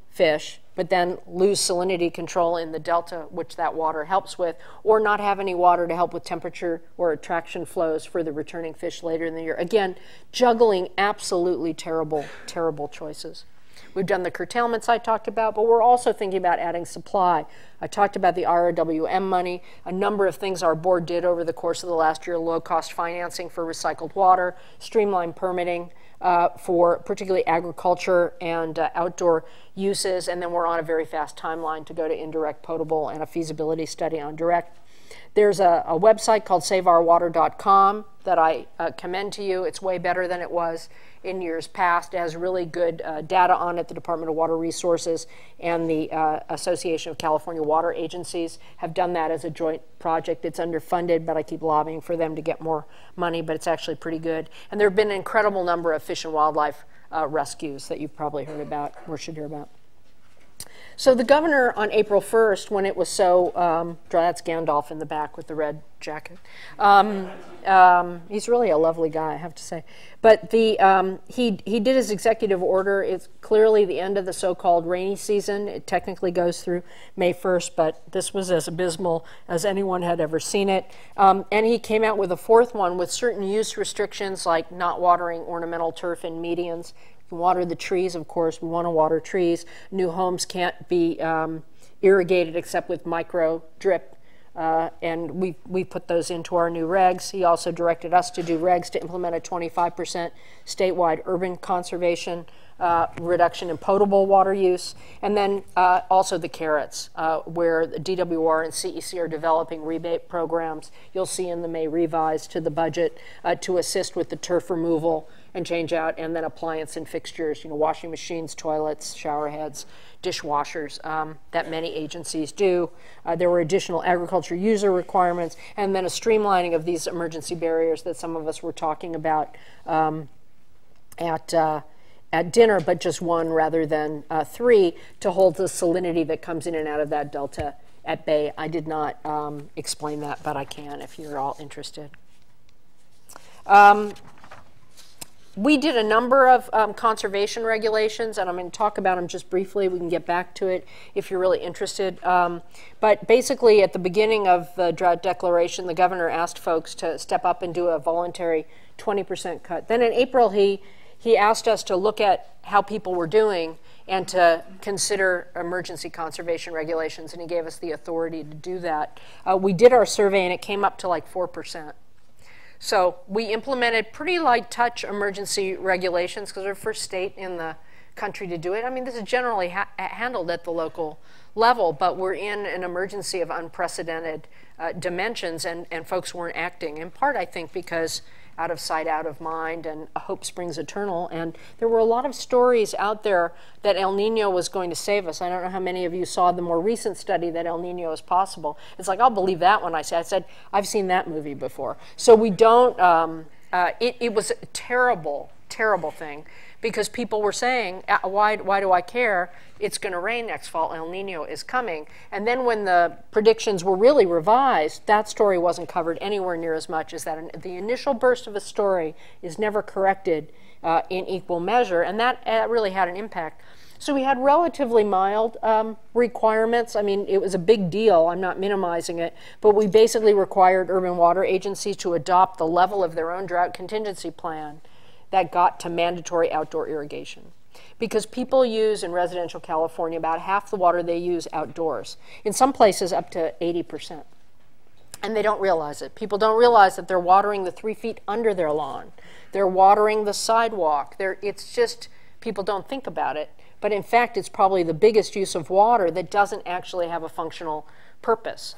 fish, but then lose salinity control in the delta, which that water helps with, or not have any water to help with temperature or attraction flows for the returning fish later in the year. Again, juggling absolutely terrible, terrible choices. We've done the curtailments I talked about, but we're also thinking about adding supply. I talked about the ROWM money, a number of things our board did over the course of the last year: low-cost financing for recycled water, streamlined permitting for particularly agriculture and outdoor uses, and then we're on a very fast timeline to go to indirect potable and a feasibility study on direct. There's a website called saveourwater.com that I commend to you. It's way better than it was in years past. It has really good data on it. The Department of Water Resources and the Association of California Water Agencies have done that as a joint project. It's underfunded, but I keep lobbying for them to get more money, but it's actually pretty good. And there have been an incredible number of fish and wildlife rescues that you've probably heard about or should hear about. So the governor on April 1st, when it was so, that's Gandalf in the back with the red jacket. He's really a lovely guy, I have to say. But he did his executive order. It's clearly the end of the so-called rainy season. It technically goes through May 1st, but this was as abysmal as anyone had ever seen it. And he came out with a 4th one with certain use restrictions, like not watering ornamental turf in medians. Water the trees, of course. We want to water trees. New homes can't be irrigated except with micro drip, and we put those into our new regs. He also directed us to do regs to implement a 25% statewide urban conservation reduction in potable water use, and then also the carrots, where the DWR and CEC are developing rebate programs. You'll see in the May revise to the budget to assist with the turf removal and change out, and then appliance and fixtures, you know, washing machines, toilets, shower heads, dishwashers, that many agencies do. There were additional agriculture user requirements, and then a streamlining of these emergency barriers that some of us were talking about at dinner, but just 1 rather than 3 to hold the salinity that comes in and out of that delta at bay. I did not explain that, but I can if you're all interested. We did a number of conservation regulations, and I'm going to talk about them just briefly. We can get back to it if you're really interested. But basically, at the beginning of the drought declaration, the governor asked folks to step up and do a voluntary 20% cut. Then in April, he asked us to look at how people were doing and to consider emergency conservation regulations, and he gave us the authority to do that. We did our survey, and it came up to like 4%. So we implemented pretty light touch emergency regulations because we're the first state in the country to do it. I mean, this is generally handled at the local level, but we're in an emergency of unprecedented dimensions, and folks weren't acting, in part, I think, because out of sight, out of mind, and hope springs eternal. And there were a lot of stories out there that El Nino was going to save us. I don't know how many of you saw the more recent study that El Nino is possible. It's like, I'll believe that when I said, I've seen that movie before. So we don't, it was a terrible, terrible thing, because people were saying, why do I care? It's going to rain next fall. El Nino is coming. And then when the predictions were really revised, that story wasn't covered anywhere near as much as that. The initial burst of a story is never corrected in equal measure, and that really had an impact. So we had relatively mild requirements. I mean, it was a big deal. I'm not minimizing it. But we basically required urban water agencies to adopt the level of their own drought contingency plan that got to mandatory outdoor irrigation. Because people use in residential California about half the water they use outdoors. In some places up to 80%. And they don't realize it. People don't realize that they're watering the 3 feet under their lawn. They're watering the sidewalk. It's just, people don't think about it. But in fact, it's probably the biggest use of water that doesn't actually have a functional purpose.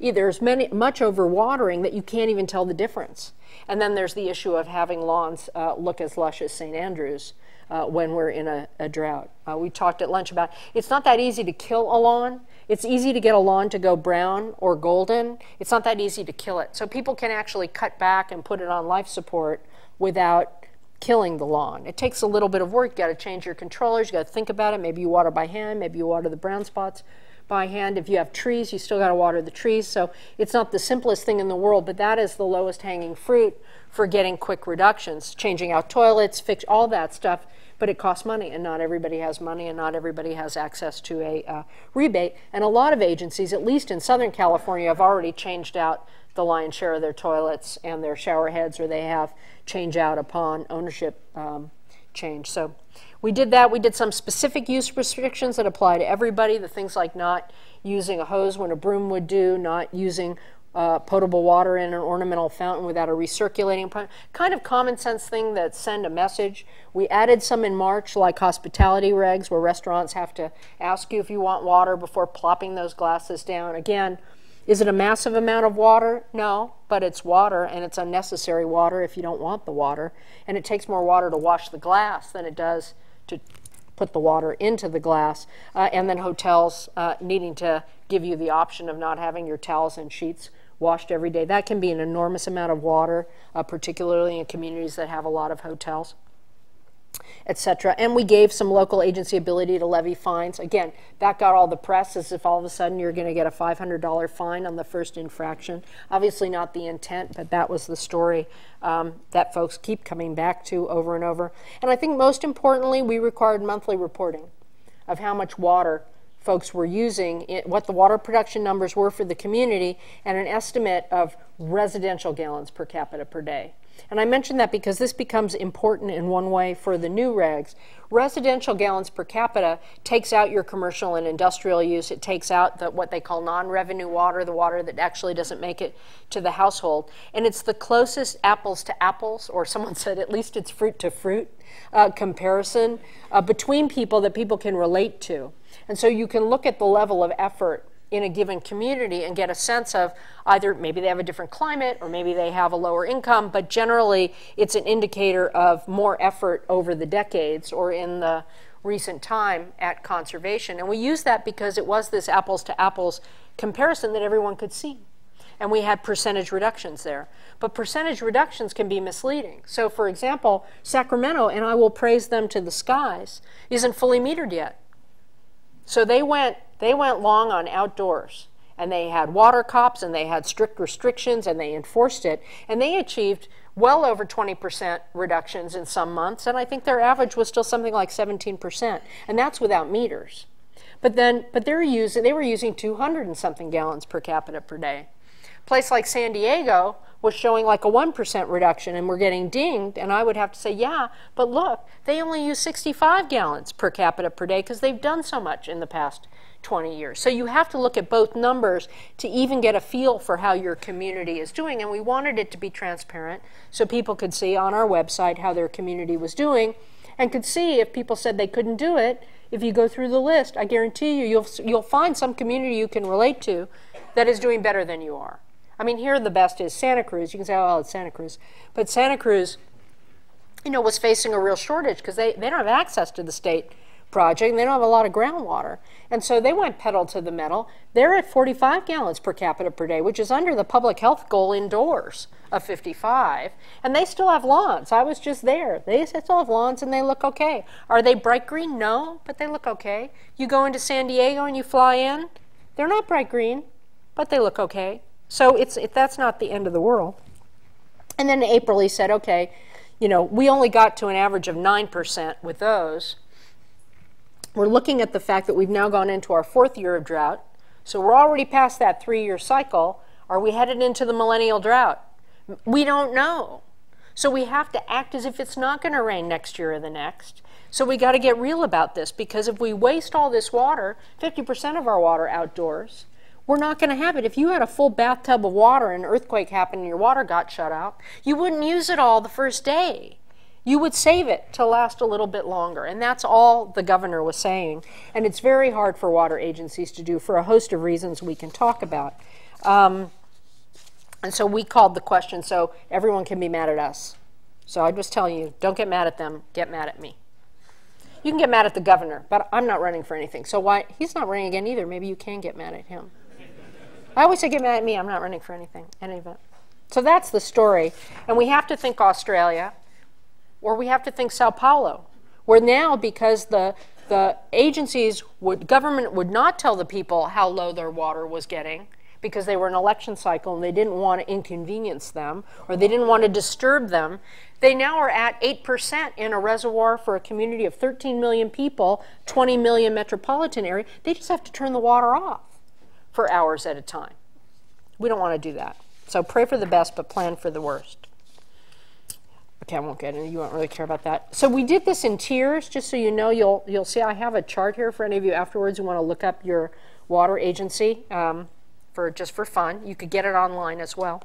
There's much overwatering that you can't even tell the difference. And then there's the issue of having lawns look as lush as St. Andrews when we're in a drought. We talked at lunch about it's not that easy to kill a lawn. It's easy to get a lawn to go brown or golden. It's not that easy to kill it. So people can actually cut back and put it on life support without killing the lawn. It takes a little bit of work. You got to change your controllers. You got to think about it. Maybe you water by hand. Maybe you water the brown spots by hand. If you have trees, you still got to water the trees. So it's not the simplest thing in the world, but that is the lowest hanging fruit for getting quick reductions. Changing out toilets, fix all that stuff, but it costs money, and not everybody has money, and not everybody has access to a rebate. And a lot of agencies, at least in Southern California, have already changed out the lion's share of their toilets and their shower heads, or they have change out upon ownership change. So we did that. We did some specific use restrictions that apply to everybody, the things like not using a hose when a broom would do, not using potable water in an ornamental fountain without a recirculating pump. Kind of common sense thing that send a message. We added some in March, like hospitality regs, where restaurants have to ask you if you want water before plopping those glasses down. Again, is it a massive amount of water? No, but it's water, and it's unnecessary water if you don't want the water. And it takes more water to wash the glass than it does to put the water into the glass. And then hotels needing to give you the option of not having your towels and sheets washed every day. That can be an enormous amount of water, particularly in communities that have a lot of hotels, etc. And we gave some local agency ability to levy fines. Again, that got all the press, as if all of a sudden you're going to get a $500 fine on the first infraction. Obviously not the intent, but that was the story that folks keep coming back to over and over. And I think most importantly, we required monthly reporting of how much water folks were using, what the water production numbers were for the community, and an estimate of residential gallons per capita per day. And I mention that because this becomes important in one way for the new regs. Residential gallons per capita takes out your commercial and industrial use. It takes out what they call non-revenue water, the water that actually doesn't make it to the household. And it's the closest apples to apples, or someone said at least it's fruit to fruit comparison between people that people can relate to. And so you can look at the level of effort in a given community and get a sense of either maybe they have a different climate or maybe they have a lower income, but generally it's an indicator of more effort over the decades or in the recent time at conservation. And we use that because it was this apples to apples comparison that everyone could see. And we had percentage reductions there. But percentage reductions can be misleading. So for example, Sacramento, and I will praise them to the skies, isn't fully metered yet. So they went long on outdoors, and they had water cops, and they had strict restrictions, and they enforced it, and they achieved well over 20% reductions in some months, and I think their average was still something like 17%, and that's without meters. But they were using 200 and something gallons per capita per day. A place like San Diego, was showing like a 1% reduction, and we're getting dinged, and I would have to say, yeah, but look, they only use 65 gallons per capita per day because they've done so much in the past 20 years. So you have to look at both numbers to even get a feel for how your community is doing, and we wanted it to be transparent so people could see on our website how their community was doing and could see if people said they couldn't do it. If you go through the list, I guarantee you, you'll find some community you can relate to that is doing better than you are. I mean, here the best is Santa Cruz. You can say, oh, it's Santa Cruz. But Santa Cruz, you know, was facing a real shortage because they don't have access to the state project, and they don't have a lot of groundwater. And so they went pedal to the metal. They're at 45 gallons per capita per day, which is under the public health goal indoors of 55. And they still have lawns. I was just there. They still have lawns, and they look okay. Are they bright green? No, but they look okay. You go into San Diego and you fly in, they're not bright green, but they look okay. So that's not the end of the world. And then in April he said, okay, you know, we only got to an average of 9% with those. We're looking at the fact that we've now gone into our 4th year of drought. So we're already past that 3-year cycle. Are we headed into the millennial drought? We don't know. So we have to act as if it's not going to rain next year or the next. So we got to get real about this, because if we waste all this water, 50% of our water outdoors, we're not going to have it. If you had a full bathtub of water and an earthquake happened and your water got shut out, you wouldn't use it all the first day. You would save it to last a little bit longer. And that's all the governor was saying. And it's very hard for water agencies to do for a host of reasons we can talk about. And so we called the question so everyone can be mad at us. So I just tell you, don't get mad at them, get mad at me. You can get mad at the governor, but I'm not running for anything. So why? He's not running again either. Maybe you can get mad at him. I always say get mad at me. I'm not running for anything, any event. So that's the story. And we have to think Australia, or we have to think Sao Paulo, where now, because the agencies, government would not tell the people how low their water was getting, because they were in an election cycle and they didn't want to inconvenience them, or they didn't want to disturb them. They now are at 8% in a reservoir for a community of 13 million people, 20 million metropolitan area. They just have to turn the water off for hours at a time. We don't want to do that. So pray for the best, but plan for the worst. Okay, I won't get into it. You won't really care about that. So we did this in tiers, just so you know. You'll see I have a chart here for any of you afterwards who want to look up your water agency just for fun. You could get it online as well.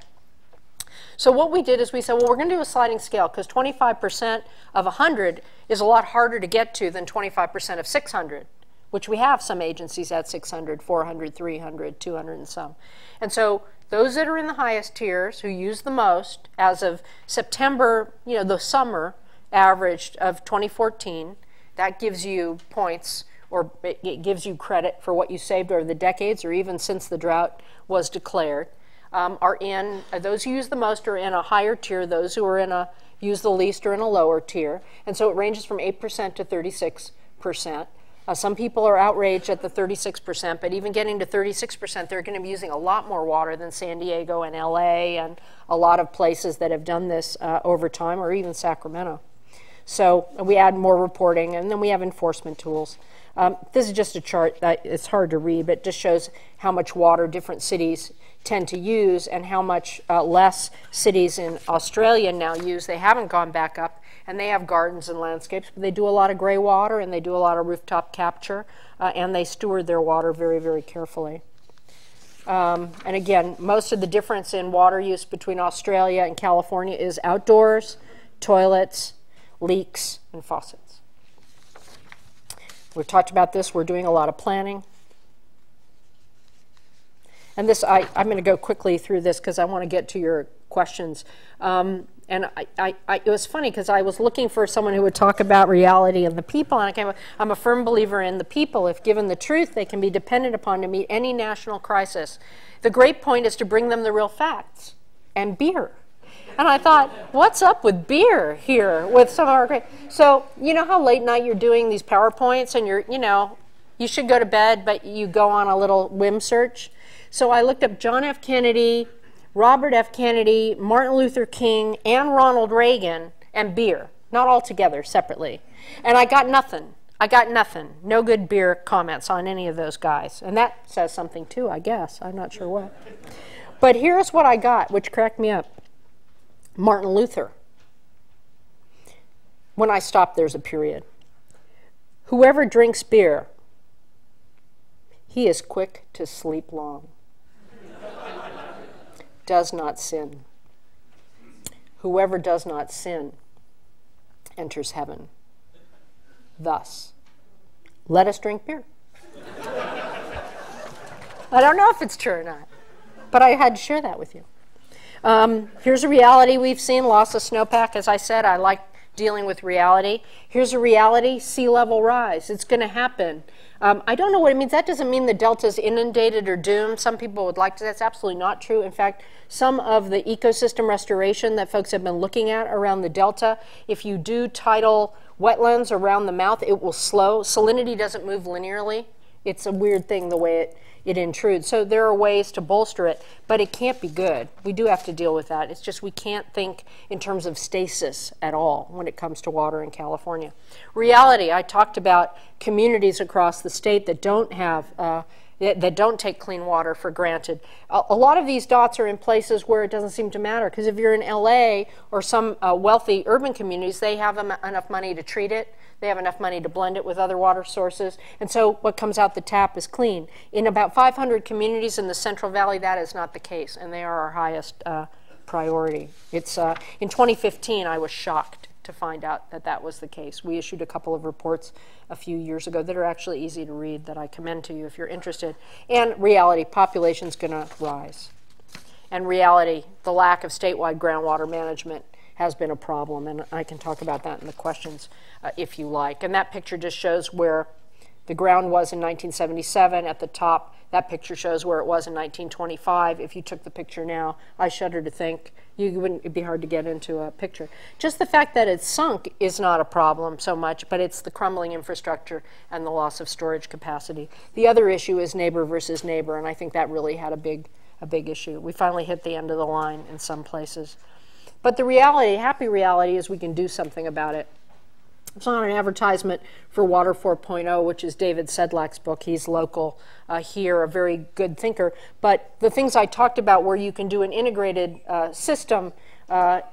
So what we did is we said, well, we're going to do a sliding scale, because 25% of 100 is a lot harder to get to than 25% of 600. Which we have some agencies at 600, 400, 300, 200, and some. And so those that are in the highest tiers, who use the most, as of September, you know, the summer average of 2014, that gives you points, or it gives you credit for what you saved over the decades, or even since the drought was declared, those who use the most are in a higher tier, those who are use the least are in a lower tier. And so it ranges from 8% to 36%. Some people are outraged at the 36%, but even getting to 36%, they're going to be using a lot more water than San Diego and LA and a lot of places that have done this over time, or even Sacramento. So we add more reporting, and then we have enforcement tools. This is just a chart that it's hard to read, but it just shows how much water different cities tend to use and how much less cities in Australia now use. They haven't gone back up, and they have gardens and landscapes, but they do a lot of gray water, and they do a lot of rooftop capture, and they steward their water very, very carefully. And again, most of the difference in water use between Australia and California is outdoors, toilets, leaks, and faucets. We've talked about this. We're doing a lot of planning. And this, I'm going to go quickly through this because I want to get to your questions. And it was funny because I was looking for someone who would talk about reality and the people, and I'm a firm believer in the people. If given the truth, they can be depended upon to meet any national crisis. The great point is to bring them the real facts and beer. And I thought, what's up with beer here with some of our great... So, you know how late night you're doing these PowerPoints and you should go to bed, but you go on a little whim search? So I looked up John F. Kennedy, Robert F. Kennedy, Martin Luther King, and Ronald Reagan, and beer. Not all together, separately. And I got nothing. No good beer comments on any of those guys. And that says something too, I guess. I'm not sure what. But here's what I got, which cracked me up. Martin Luther. When I stop, there's a period. Whoever drinks beer, he is quick to sleep long. Does not sin. Whoever does not sin enters heaven. Thus, let us drink beer. I don't know if it's true or not, but I had to share that with you. Here's a reality we've seen, loss of snowpack. As I said, I like dealing with reality. Here's a reality, sea level rise. It's going to happen. I don't know what it means. That doesn't mean the Delta's inundated or doomed. Some people would like to. That's absolutely not true. In fact, some of the ecosystem restoration that folks have been looking at around the Delta, if you do tidal wetlands around the mouth, it will slow. Salinity doesn't move linearly. It's a weird thing the way it intrudes. So there are ways to bolster it, but it can't be good. We do have to deal with that. It's just we can't think in terms of stasis at all when it comes to water in California. Reality, I talked about communities across the state that don't have that don't take clean water for granted. A lot of these dots are in places where it doesn't seem to matter, because if you're in LA or some wealthy urban communities, they have enough money to treat it. They have enough money to blend it with other water sources, and so what comes out the tap is clean. In about 500 communities in the Central Valley, that is not the case, and they are our highest priority. It's in 2015, I was shocked to find out that that was the case. We issued a couple of reports a few years ago that are actually easy to read, that I commend to you if you're interested. And reality, population's going to rise. And reality, the lack of statewide groundwater management has been a problem, and I can talk about that in the questions if you like. And that picture just shows where the ground was in 1977 at the top. That picture shows where it was in 1925. If you took the picture now, I shudder to think it'd be hard to get into a picture. Just the fact that it's sunk is not a problem so much, but it's the crumbling infrastructure and the loss of storage capacity. The other issue is neighbor versus neighbor, and I think that really had a big issue. We finally hit the end of the line in some places. But the reality, happy reality, is we can do something about it. It's not an advertisement for Water 4.0, which is David Sedlak's book. He's local here, a very good thinker. But the things I talked about where you can do an integrated system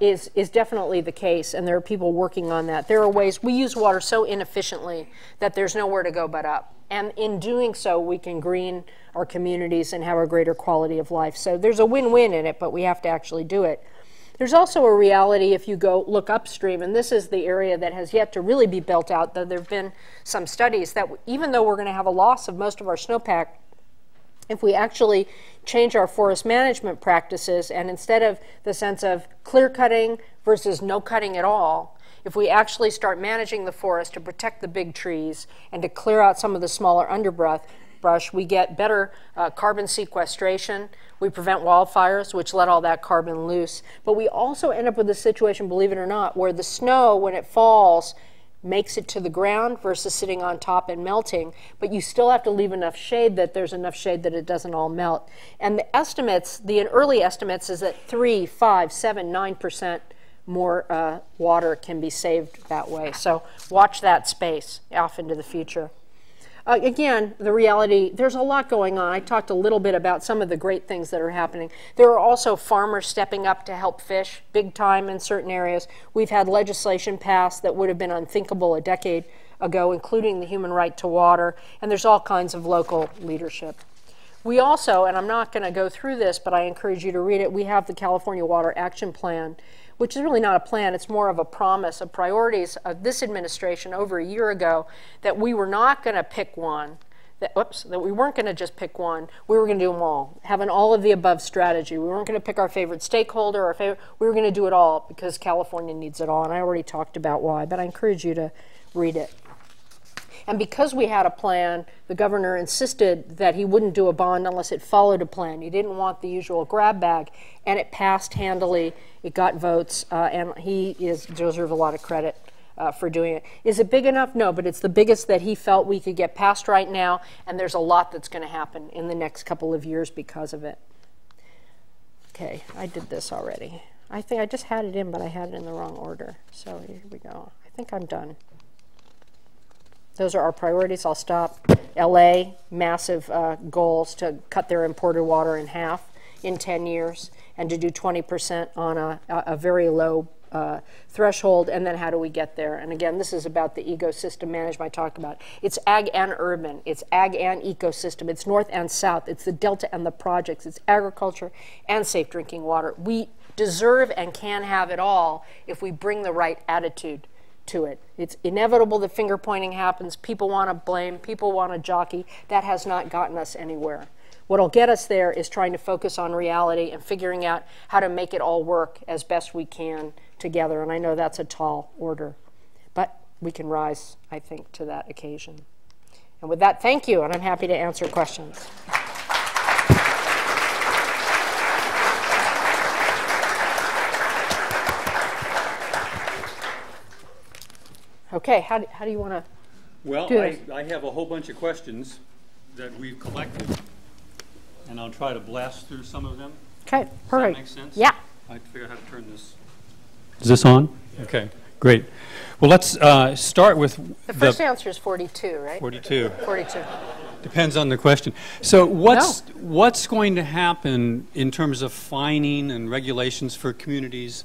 is definitely the case, and there are people working on that. There are ways. We use water so inefficiently that there's nowhere to go but up. And in doing so, we can green our communities and have a greater quality of life. So there's a win-win in it, but we have to actually do it. There's also a reality if you go look upstream, and this is the area that has yet to really be built out, though there have been some studies that even though we're going to have a loss of most of our snowpack, if we actually change our forest management practices, and instead of the sense of clear cutting versus no cutting at all, if we actually start managing the forest to protect the big trees and to clear out some of the smaller underbrush, we get better carbon sequestration. We prevent wildfires, which let all that carbon loose. But we also end up with a situation, believe it or not, where the snow, when it falls, makes it to the ground versus sitting on top and melting. But you still have to leave enough shade that there's enough shade that it doesn't all melt. And the estimates, the early estimates, is that 3, 5, 7, 9% more water can be saved that way. So watch that space off into the future. Again, the reality, there's a lot going on. I talked a little bit about some of the great things that are happening. There are also farmers stepping up to help fish big time in certain areas. We've had legislation passed that would have been unthinkable a decade ago, including the human right to water, and there's all kinds of local leadership. We also, and I'm not going to go through this, but I encourage you to read it, we have the California Water Action Plan, which is really not a plan, it's more of a promise of priorities of this administration over a year ago, that we were not going to pick one, that we weren't going to just pick one, we were going to do them all, have an all of the above strategy. We weren't going to pick our favorite stakeholder, we were going to do it all because California needs it all, and I already talked about why, but I encourage you to read it. And because we had a plan, the governor insisted that he wouldn't do a bond unless it followed a plan. He didn't want the usual grab bag, and it passed handily. It got votes, and he deserves a lot of credit for doing it. Is it big enough? No, but it's the biggest that he felt we could get passed right now, and there's a lot that's going to happen in the next couple of years because of it. Okay, I did this already. I think I just had it in, but I had it in the wrong order. So here we go. I think I'm done. Those are our priorities. I'll stop. LA, massive goals to cut their imported water in half in 10 years, and to do 20% on a very low threshold, and then how do we get there? And again, this is about the ecosystem management I talked about. It's ag and urban, it's ag and ecosystem, it's north and south, it's the delta and the projects, it's agriculture and safe drinking water. We deserve and can have it all if we bring the right attitude to it. It's inevitable that finger pointing happens, people want to blame, people want to jockey. That has not gotten us anywhere. What'll get us there is trying to focus on reality and figuring out how to make it all work as best we can together. And I know that's a tall order, but we can rise, I think, to that occasion. And with that, thank you, and I'm happy to answer questions. Okay, how do you want to do this? Well, I have a whole bunch of questions that we've collected, and I'll try to blast through some of them. Okay, perfect. Does that make sense? Yeah. I have to figure out how to turn this. Is this on? Yeah. Okay, great. Well, let's start with the first answer is 42, right? 42. 42. Depends on the question. So what's going to happen in terms of fining and regulations for communities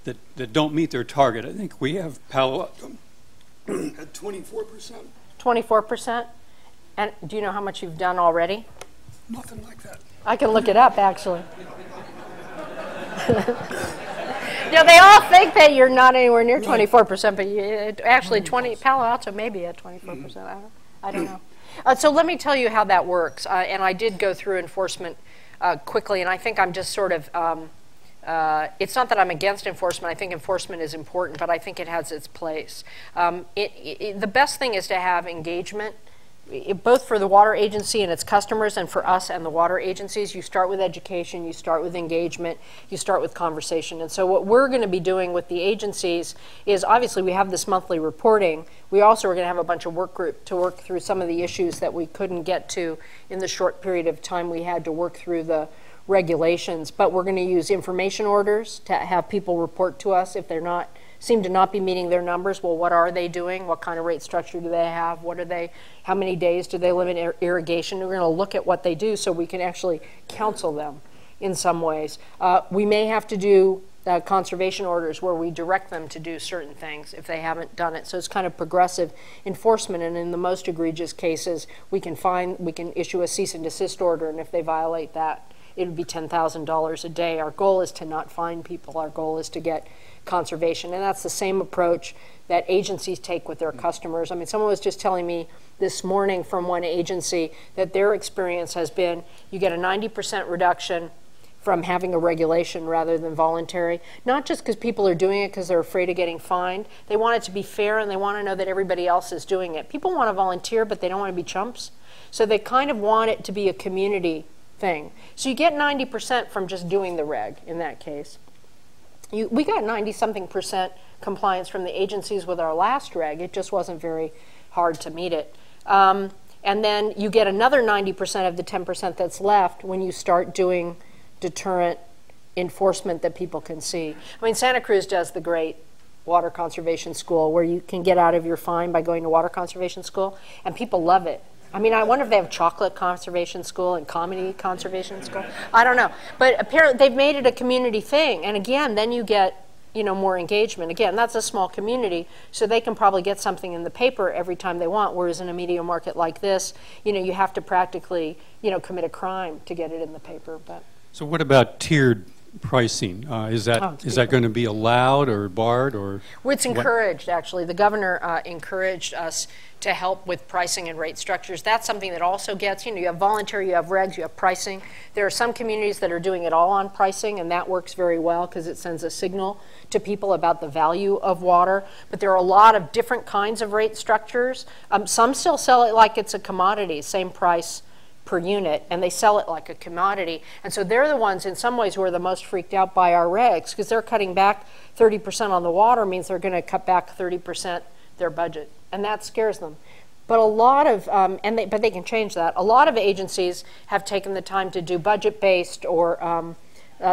that don't meet their target? I think we have Palo Alto at 24%. 24%? And do you know how much you've done already? Nothing like that. I can look it up, actually. You know, they all think that you're not anywhere near 24%, but actually Palo Alto may be at 24%. I don't know. So let me tell you how that works. And I did go through enforcement quickly, and I think I'm just sort of, it's not that I'm against enforcement. I think enforcement is important, but I think it has its place. The best thing is to have engagement, both for the water agency and its customers and for us and the water agencies. You start with education, you start with engagement, you start with conversation. And so what we're going to be doing with the agencies is, obviously we have this monthly reporting. We also are going to have a bunch of work group to work through some of the issues that we couldn't get to in the short period of time we had to work through the regulations. But we're going to use information orders to have people report to us if they're seem to not be meeting their numbers. Well, what are they doing? What kind of rate structure do they have? What are they? How many days do they limit irrigation? We're going to look at what they do so we can actually counsel them in some ways. We may have to do conservation orders where we direct them to do certain things if they haven't done it. So it's kind of progressive enforcement, and in the most egregious cases, we can issue a cease and desist order, and if they violate that, it would be $10,000 a day. Our goal is to not fine people. Our goal is to get conservation, and that's the same approach that agencies take with their customers. I mean, someone was just telling me this morning from one agency that their experience has been you get a 90% reduction from having a regulation rather than voluntary, not just because people are doing it because they're afraid of getting fined. They want it to be fair, and they want to know that everybody else is doing it. People want to volunteer, but they don't want to be chumps, so they kind of want it to be a community thing. So you get 90% from just doing the reg in that case. We got 90-something% compliance from the agencies with our last reg. It just wasn't very hard to meet it. And then you get another 90% of the 10% that's left when you start doing deterrent enforcement that people can see. I mean, Santa Cruz does the great water conservation school where you can get out of your fine by going to water conservation school, and people love it. I mean, I wonder if they have chocolate conservation school and comedy conservation school. I don't know. But apparently they've made it a community thing. And again, then you get, more engagement. Again, that's a small community, so they can probably get something in the paper every time they want, whereas in a media market like this, you have to practically, commit a crime to get it in the paper. But so what about tiered pricing? Is that going to be allowed or barred or? Well, it's encouraged, actually. The governor encouraged us to help with pricing and rate structures. That's something that also gets, you have voluntary, you have regs, you have pricing. There are some communities that are doing it all on pricing, and that works very well because it sends a signal to people about the value of water. But there are a lot of different kinds of rate structures. Some still sell it like it's a commodity, same price per unit, and they sell it like a commodity. And so they're the ones in some ways who are the most freaked out by our regs because they're cutting back 30% on the water means they're going to cut back 30% their budget. And that scares them. But a lot of, but they can change that. A lot of agencies have taken the time to do budget-based or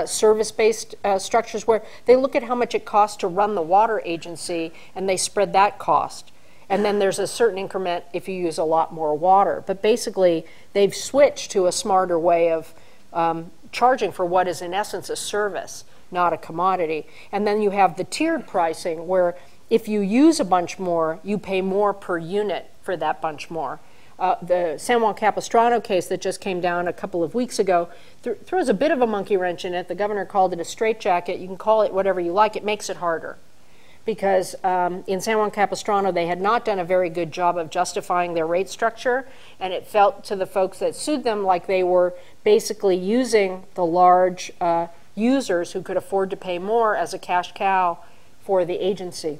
service-based structures where they look at how much it costs to run the water agency and they spread that cost. And then there's a certain increment if you use a lot more water. But basically, they've switched to a smarter way of charging for what is in essence a service, not a commodity. And then you have the tiered pricing where if you use a bunch more, you pay more per unit for that bunch more. The San Juan Capistrano case that just came down a couple of weeks ago throws a bit of a monkey wrench in it. The governor called it a straitjacket. You can call it whatever you like. It makes it harder. Because in San Juan Capistrano, they had not done a very good job of justifying their rate structure, and it felt to the folks that sued them like they were basically using the large users who could afford to pay more as a cash cow for the agency.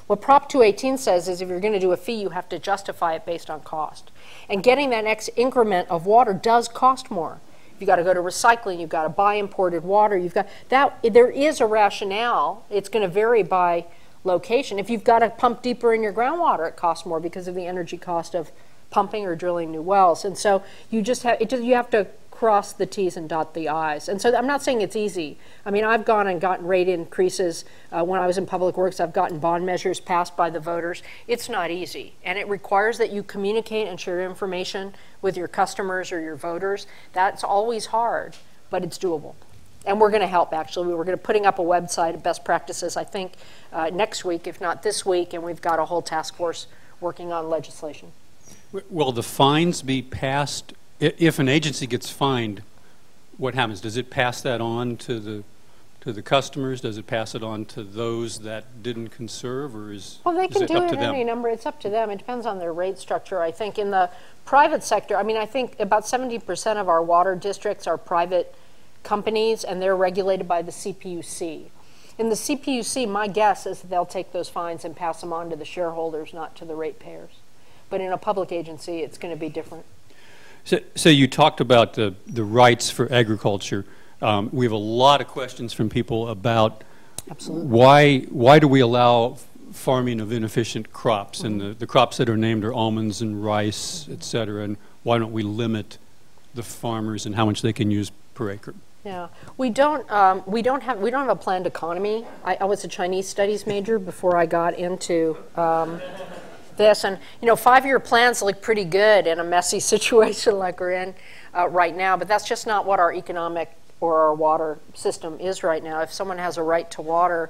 What Prop 218 says is if you're going to do a fee, you have to justify it based on cost. And getting that next increment of water does cost more. You've got to go to recycling, you've got to buy imported water, you've got that. There is a rationale. It's going to vary by location. If you've got to pump deeper in your groundwater, it costs more because of the energy cost of pumping or drilling new wells. And so you just have you have to cross the T's and dot the I's. And so I'm not saying it's easy. I mean, I've gone and gotten rate increases when I was in public works. I've gotten bond measures passed by the voters. It's not easy, and it requires that you communicate and share information with your customers or your voters. That's always hard, but it's doable. And we're going to help, actually. We're going to putting up a website of best practices, I think, next week, if not this week, and we've got a whole task force working on legislation. Will the fines be passed? If an agency gets fined, what happens? Does it pass that on to the customers? Does it pass it on to those that didn't conserve, or is well, they can it do up it to in them? any number. It's up to them. It depends on their rate structure. I think in the private sector, I mean, I think about 70% of our water districts are private companies, and they're regulated by the CPUC. In the CPUC, my guess is that they'll take those fines and pass them on to the shareholders, not to the ratepayers. But in a public agency, it's going to be different. So you talked about the rights for agriculture. We have a lot of questions from people about Absolutely. why do we allow farming of inefficient crops, and the crops that are named are almonds and rice, et cetera, and why don't we limit the farmers and how much they can use per acre? Yeah, we don't have a planned economy. I was a Chinese studies major before I got into this, and 5-year plans look pretty good in a messy situation like we're in right now, but that's just not what our economic or our water system is right now. If someone has a right to water,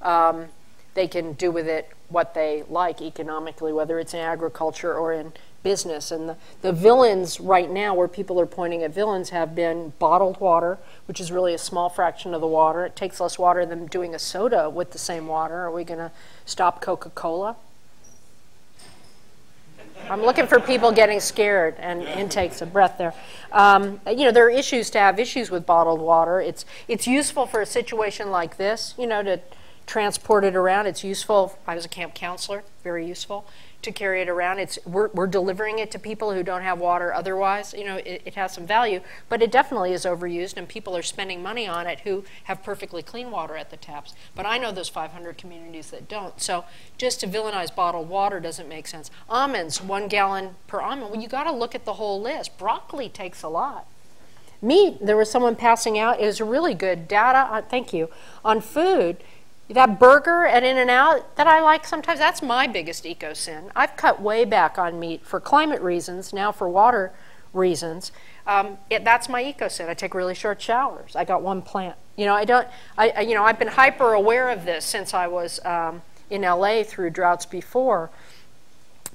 they can do with it what they like economically, whether it's in agriculture or in business. And the villains right now, where people are pointing at villains, have been bottled water, which is really a small fraction of the water. It takes less water than doing a soda with the same water. Are we going to stop Coca-Cola? I'm looking for people getting scared and intakes of breath there. There are issues to have issues with bottled water. It's useful for a situation like this, to transport it around. It's useful. I was a camp counselor, very useful to carry it around. We're delivering it to people who don't have water otherwise. It has some value, but it definitely is overused, and people are spending money on it who have perfectly clean water at the taps. But I know those 500 communities that don't. So just to villainize bottled water doesn't make sense. Almonds, 1 gallon per almond. Well, you got to look at the whole list. Broccoli takes a lot. Meat, there was someone passing out. It was really good data, thank you, on food. That burger at In-N-Out that I like sometimes, that's my biggest eco-sin. I've cut way back on meat for climate reasons, now for water reasons. That's my eco-sin. I take really short showers. I got 1 plant. I've been hyper aware of this since I was in LA through droughts before.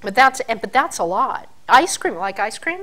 But that's a lot. Ice cream, like ice cream?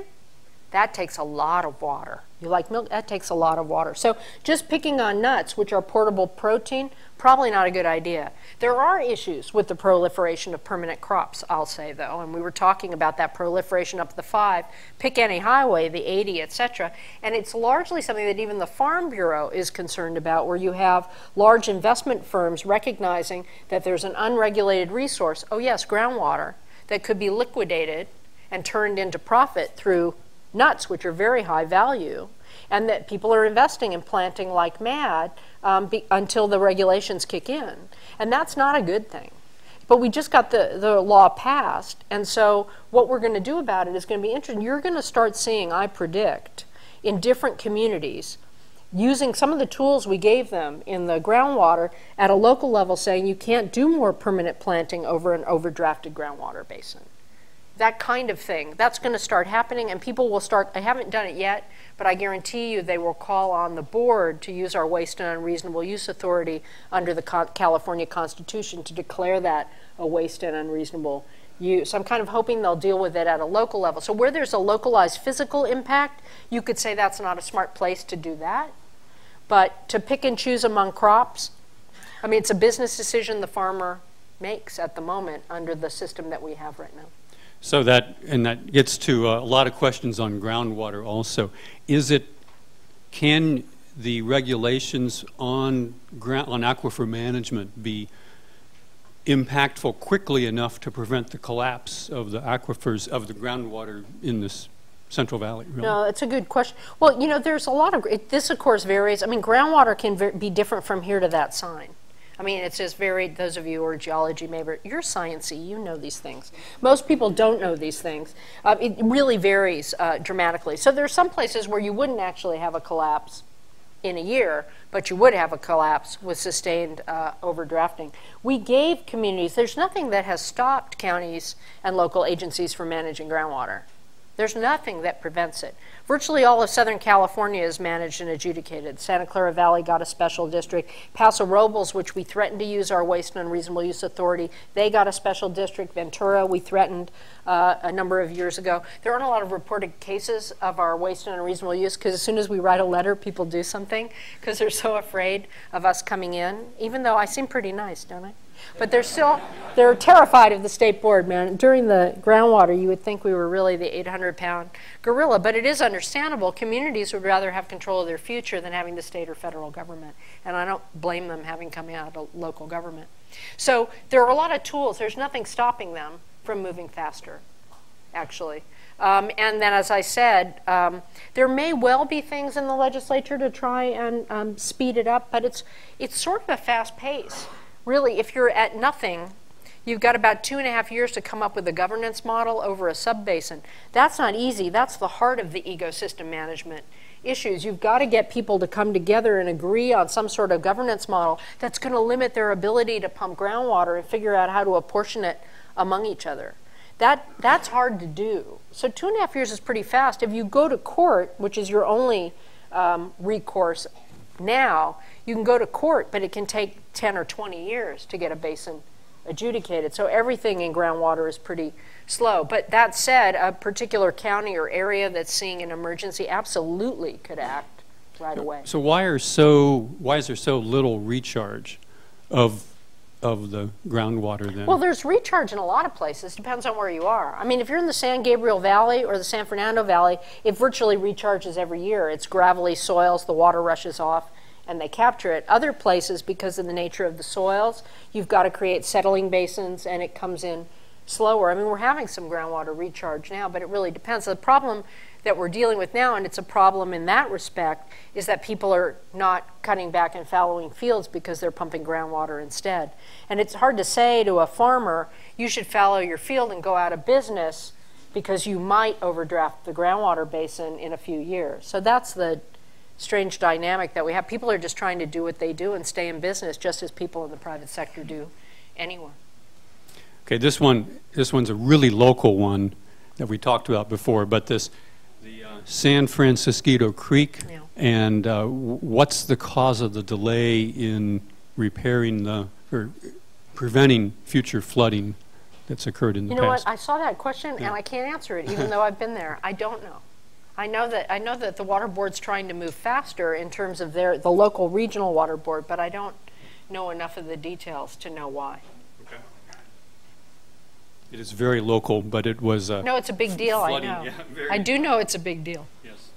That takes a lot of water. You like milk? That takes a lot of water. So just picking on nuts, which are portable protein, probably not a good idea. There are issues with the proliferation of permanent crops, I'll say, though, and we were talking about that proliferation up the 5, pick any highway, the 80, et cetera, and it's largely something that even the Farm Bureau is concerned about, where you have large investment firms recognizing that there's an unregulated resource, oh yes, groundwater, that could be liquidated and turned into profit through nuts, which are very high value, and that people are investing and planting like mad until the regulations kick in. And that's not a good thing. But we just got the law passed, and so what we're going to do about it is going to be interesting. You're going to start seeing, I predict, in different communities, using some of the tools we gave them in the groundwater at a local level, saying you can't do more permanent planting over an overdrafted groundwater basin. that kind of thing. That's going to start happening, and people will start, I haven't done it yet, but I guarantee you they will call on the board to use our waste and unreasonable use authority under the California Constitution to declare that a waste and unreasonable use. I'm kind of hoping they'll deal with it at a local level. So where there's a localized physical impact, you could say that's not a smart place to do that. But to pick and choose among crops, I mean, it's a business decision the farmer makes at the moment under the system that we have right now. So that gets to a lot of questions on groundwater also. Can the regulations on aquifer management be impactful quickly enough to prevent the collapse of the aquifers of the groundwater in this Central Valley? Really? No, it's a good question. Well, you know, there's a lot of, this of course varies. I mean, groundwater can be different from here to that sign. I mean, it's just very, those of you who are geology major, you're sciencey, you know these things. Most people don't know these things. It really varies dramatically. So there are some places where you wouldn't actually have a collapse in a year, but you would have a collapse with sustained overdrafting. We gave communities, there's nothing that has stopped counties and local agencies from managing groundwater. There's nothing that prevents it. Virtually all of Southern California is managed and adjudicated. Santa Clara Valley got a special district. Paso Robles, which we threatened to use our waste and unreasonable use authority, they got a special district. Ventura, we threatened a number of years ago. There aren't a lot of reported cases of our waste and unreasonable use because as soon as we write a letter, people do something because they're so afraid of us coming in, even though I seem pretty nice, don't I? But they're terrified of the state board, man. During the groundwater, you would think we were really the 800-pound gorilla, but it is understandable. Communities would rather have control of their future than having the state or federal government, and I don't blame them having come out of local government. So there are a lot of tools. There's nothing stopping them from moving faster, actually. And then, as I said, there may well be things in the legislature to try and speed it up, but it's sort of a fast pace. Really, if you're at nothing, you've got about 2.5 years to come up with a governance model over a subbasin. That's not easy. That's the heart of the ecosystem management issues. You've got to get people to come together and agree on some sort of governance model that's going to limit their ability to pump groundwater and figure out how to apportion it among each other. That's hard to do. So 2.5 years is pretty fast. If you go to court, which is your only recourse now, you can go to court, but it can take 10 or 20 years to get a basin adjudicated. So everything in groundwater is pretty slow. But that said, a particular county or area that's seeing an emergency absolutely could act right away. So why is there so little recharge of the groundwater then? Well, there's recharge in a lot of places. Depends on where you are. I mean, if you're in the San Gabriel Valley or the San Fernando Valley, it virtually recharges every year. It's gravelly soils, the water rushes off, and they capture it. Other places, because of the nature of the soils, you've got to create settling basins, and it comes in slower. I mean, we're having some groundwater recharge now, but it really depends. The problem that we're dealing with now, and it's a problem in that respect, is that people are not cutting back and fallowing fields because they're pumping groundwater instead. And it's hard to say to a farmer, you should fallow your field and go out of business because you might overdraft the groundwater basin in a few years. So that's the strange dynamic that we have. People are just trying to do what they do and stay in business just as people in the private sector do anywhere. Okay, this one's a really local one that we talked about before, but the San Francisco Creek, yeah. And what's the cause of the delay in repairing or preventing future flooding that's occurred in the past? You know what? I saw that question, and I can't answer it, even though I've been there. I don't know. I know that the water board's trying to move faster in terms of the local regional water board, but I don't know enough of the details to know why. Okay. It is very local, but it was no, it's a big deal. Flooding. I know. Yeah, I do know it's a big deal. Yes.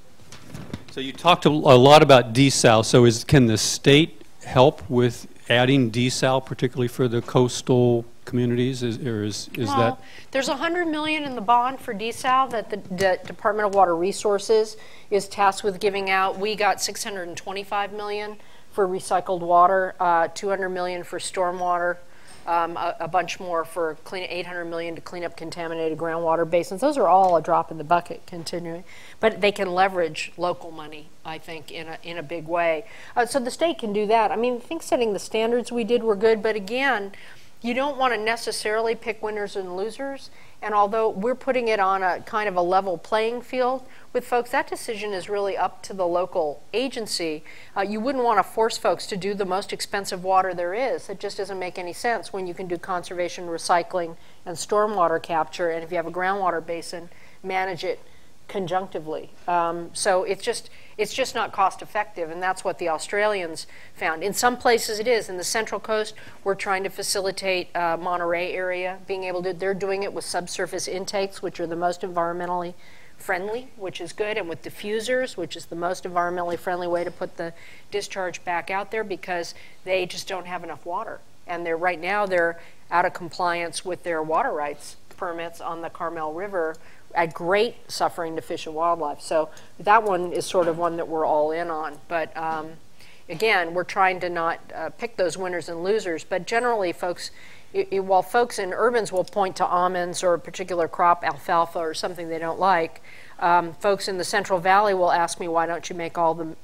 So you talked a lot about desal. So can the state help with adding desal, particularly for the coastal communities, is that? There's $100 million in the bond for desal that the Department of Water Resources is tasked with giving out. We got $625 million for recycled water, $200 million for stormwater, a bunch more for $800 million to clean up contaminated groundwater basins. Those are all a drop in the bucket continuing, but they can leverage local money, I think, in a big way. So the state can do that. I mean, I think setting the standards we did were good, but again, You don't want to necessarily pick winners and losers, and although we're putting it on a kind of a level playing field with folks, that decision is really up to the local agency. You wouldn't want to force folks to do the most expensive water there is. It just doesn't make any sense when you can do conservation, recycling, and stormwater capture, and if you have a groundwater basin, manage it conjunctively. So it's just not cost effective, and that's what the Australians found. In some places it is. In the Central Coast, we're trying to facilitate Monterey area being able to, they're doing it with subsurface intakes, which are the most environmentally friendly, which is good, and with diffusers, which is the most environmentally friendly way to put the discharge back out there, because they just don't have enough water. And right now they're out of compliance with their water rights permits on the Carmel River, at great suffering to fish and wildlife. So that one is sort of one that we're all in on. But again, we're trying to not pick those winners and losers, but generally folks, while folks in urbans will point to almonds or a particular crop, alfalfa or something they don't like, folks in the Central Valley will ask me, why don't you make all the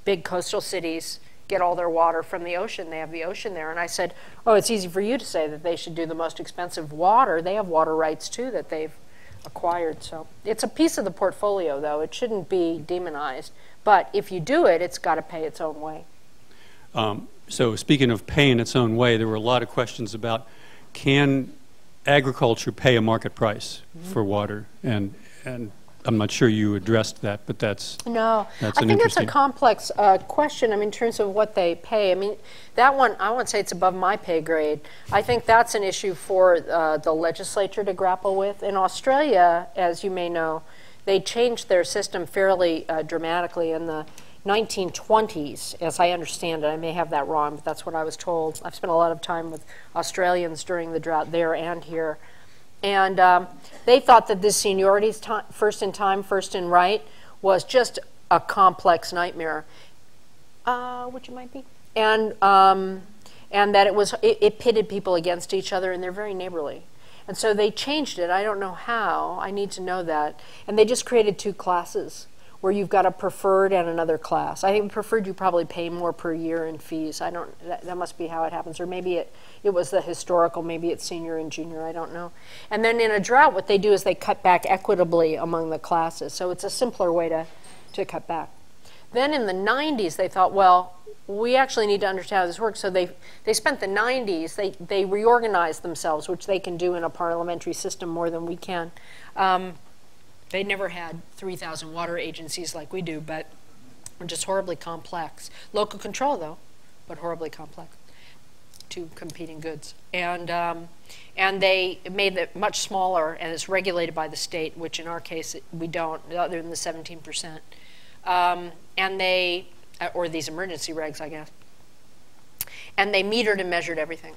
big coastal cities get all their water from the ocean? They have the ocean there. And I said, oh, it's easy for you to say that they should do the most expensive water. They have water rights too that they've acquired. So it's a piece of the portfolio, though. It shouldn't be demonized. But if you do it, it's got to pay its own way. So speaking of paying its own way, there were a lot of questions about, can agriculture pay a market price for water? And I'm not sure you addressed that, but that's I think it's a complex question. I mean, in terms of what they pay. I mean, that one, I won't say it's above my pay grade. I think that's an issue for the legislature to grapple with. In Australia, as you may know, they changed their system fairly dramatically in the 1920s, as I understand it. I may have that wrong, but that's what I was told. I've spent a lot of time with Australians during the drought there and here. And they thought that this seniority, first in time, first in right, was just a complex nightmare, which it might be, and that it pitted people against each other, and they're very neighborly. And so they changed it. I don't know how. I need to know that. And they just created two classes, where you've got a preferred and another class. I think preferred you probably pay more per year in fees. That must be how it happens. Or maybe it was the historical, maybe it's senior and junior, I don't know. And then in a drought, what they do is they cut back equitably among the classes. So it's a simpler way to cut back. Then in the 90s, they thought, well, we actually need to understand how this works. So they spent the 90s, they reorganized themselves, which they can do in a parliamentary system more than we can. They never had 3,000 water agencies like we do, but just horribly complex. Local control, though, but horribly complex. Two competing goods. And they made it much smaller, and it's regulated by the state, which in our case we don't, other than the 17%. And they, or these emergency regs, I guess. And they metered and measured everything.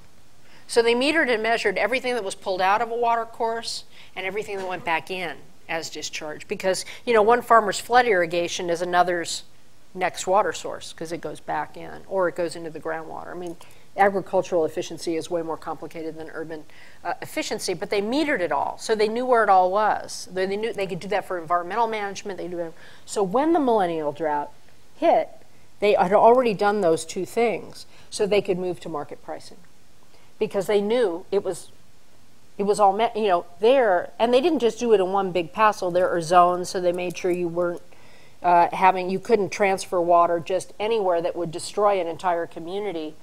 So they metered and measured everything that was pulled out of a water course and everything that went back in as discharge, because one farmer's flood irrigation is another's next water source, because it goes back in or it goes into the groundwater. I mean, agricultural efficiency is way more complicated than urban efficiency, but they metered it all, so they knew where it all was. They knew they could do that for environmental management. They knew so when the millennial drought hit, they had already done those two things, so they could move to market pricing, because they knew it was all there, and they didn't just do it in one big parcel. There are zones, so they made sure you weren't you couldn't transfer water just anywhere that would destroy an entire community,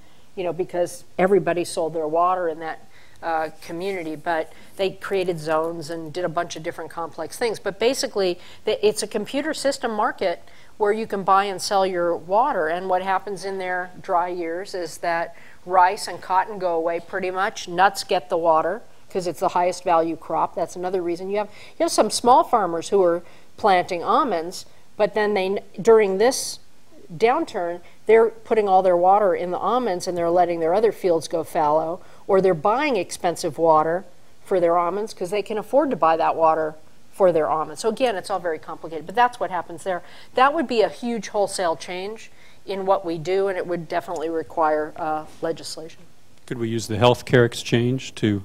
because everybody sold their water in that community. But they created zones and did a bunch of different complex things. But basically, it's a computer system market where you can buy and sell your water. And what happens in their dry years is that rice and cotton go away pretty much. Nuts get the water, because it's the highest value crop. That's another reason. You have some small farmers who are planting almonds, but then during this downturn, they're putting all their water in the almonds and they're letting their other fields go fallow, or they're buying expensive water for their almonds because they can afford to buy that water for their almonds. So again, it's all very complicated, but that's what happens there. That would be a huge wholesale change in what we do, and it would definitely require legislation. Could we use the healthcare exchange to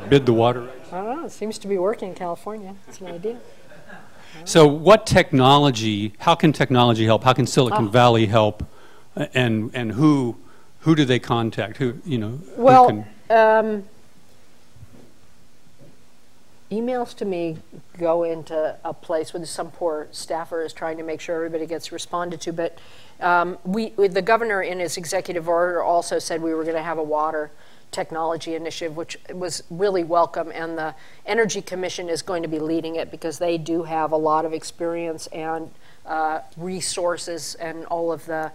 bid the water? I don't know. It seems to be working in California. It's an idea. So what technology, how can technology help? How can Silicon Valley help? And who who do they contact? Who, you know, Well, who can... Emails to me go into a place where some poor staffer is trying to make sure everybody gets responded to. But the governor in his executive order also said we were going to have a water technology initiative, which was really welcome. And the Energy Commission is going to be leading it because they do have a lot of experience and resources and all of the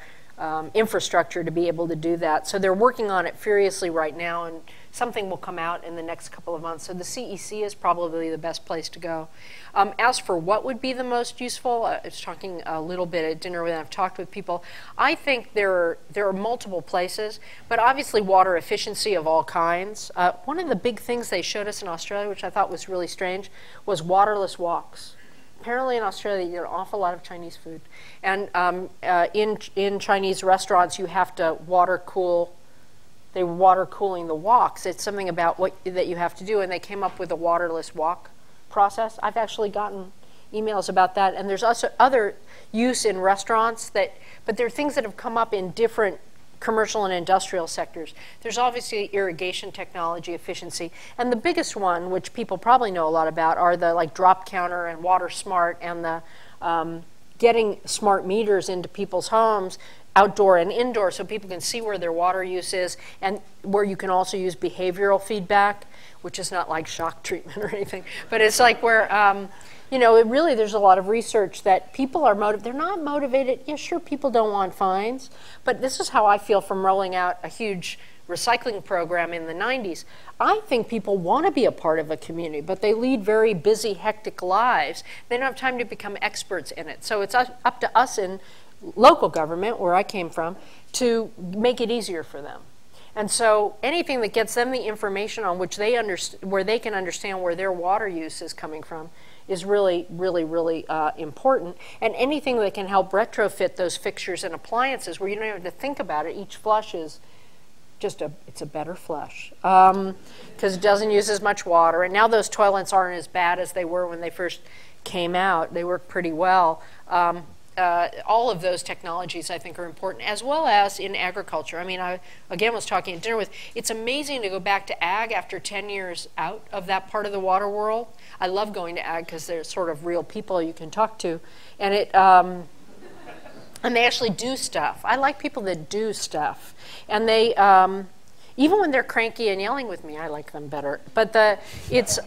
infrastructure to be able to do that. So they're working on it furiously right now, and something will come out in the next couple of months. So the CEC is probably the best place to go. As for what would be the most useful, I was talking a little bit at dinner when I've talked with people. I think there are multiple places, but obviously water efficiency of all kinds. One of the big things they showed us in Australia, which I thought was really strange, was waterless walks. Apparently in Australia, you get an awful lot of Chinese food. And in Chinese restaurants, you have to water cool. They were water cooling the walks. It's something about that you have to do, and they came up with a waterless walk process. I've actually gotten emails about that, and there's also other use in restaurants but there are things that have come up in different commercial and industrial sectors. There's obviously irrigation technology efficiency, and the biggest one, which people probably know a lot about, are the like drop counter and water smart and the getting smart meters into people's homes, outdoor and indoor, so people can see where their water use is, and where you can also use behavioral feedback, which is not like shock treatment or anything, but it's like where you know, there's a lot of research that people are motivated. They're not motivated. Yeah, sure, people don't want fines, but this is how I feel from rolling out a huge recycling program in the 90s. I think people want to be a part of a community, but they lead very busy, hectic lives. They don't have time to become experts in it. So it's up to us in local government, where I came from, to make it easier for them. And so anything that gets them the information on which where they can understand where their water use is coming from is really, really, really important. And anything that can help retrofit those fixtures and appliances where you don't have to think about it. Each flush is just it's a better flush because it doesn't use as much water. And now those toilets aren't as bad as they were when they first came out. They work pretty well. All of those technologies, I think, are important, as well as in agriculture. I mean, I, again, was talking at dinner with, it's amazing to go back to ag after 10 years out of that part of the water world. I love going to ag because they're sort of real people you can talk to. And and they actually do stuff. I like people that do stuff. And they, even when they're cranky and yelling with me, I like them better. But it's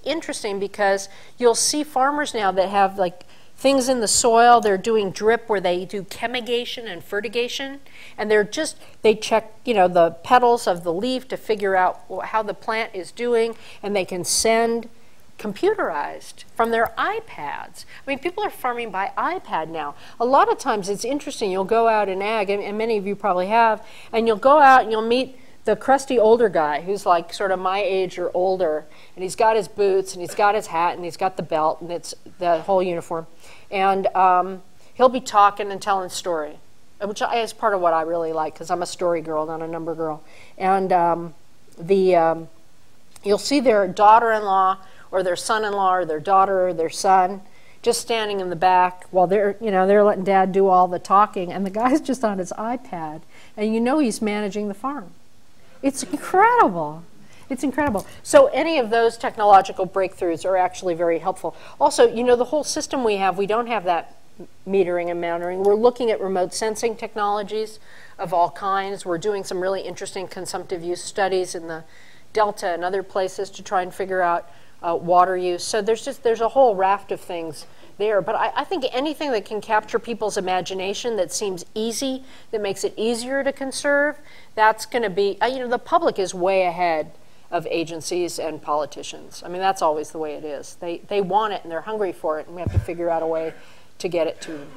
interesting because you'll see farmers now that have like things in the soil. They're doing drip where they do chemigation and fertigation, and they check, you know, the petals of the leaf to figure out how the plant is doing, and they can send computerized from their iPads. I mean, people are farming by iPad now. A lot of times it's interesting. You'll go out in ag, and many of you probably have, and you'll go out and you'll meet the crusty older guy who's like sort of my age or older, and he's got his boots and he's got his hat and he's got the belt and it's the whole uniform, and he'll be talking and telling story, which is part of what I really like because I'm a story girl, not a number girl. And you'll see their daughter-in-law or their son-in-law or their daughter or their son just standing in the back while they're letting Dad do all the talking, and the guy's just on his iPad, and you know he's managing the farm. It's incredible. It's incredible. So any of those technological breakthroughs are actually very helpful. Also, you know, the whole system we don't have that metering and monitoring. We're looking at remote sensing technologies of all kinds. We're doing some really interesting consumptive use studies in the Delta and other places to try and figure out water use. So there's a whole raft of things there. But I think anything that can capture people's imagination that seems easy, that makes it easier to conserve, that's going to be, you know, the public is way ahead of agencies and politicians. I mean, that's always the way it is. They want it and they're hungry for it, and we have to figure out a way to get it to them.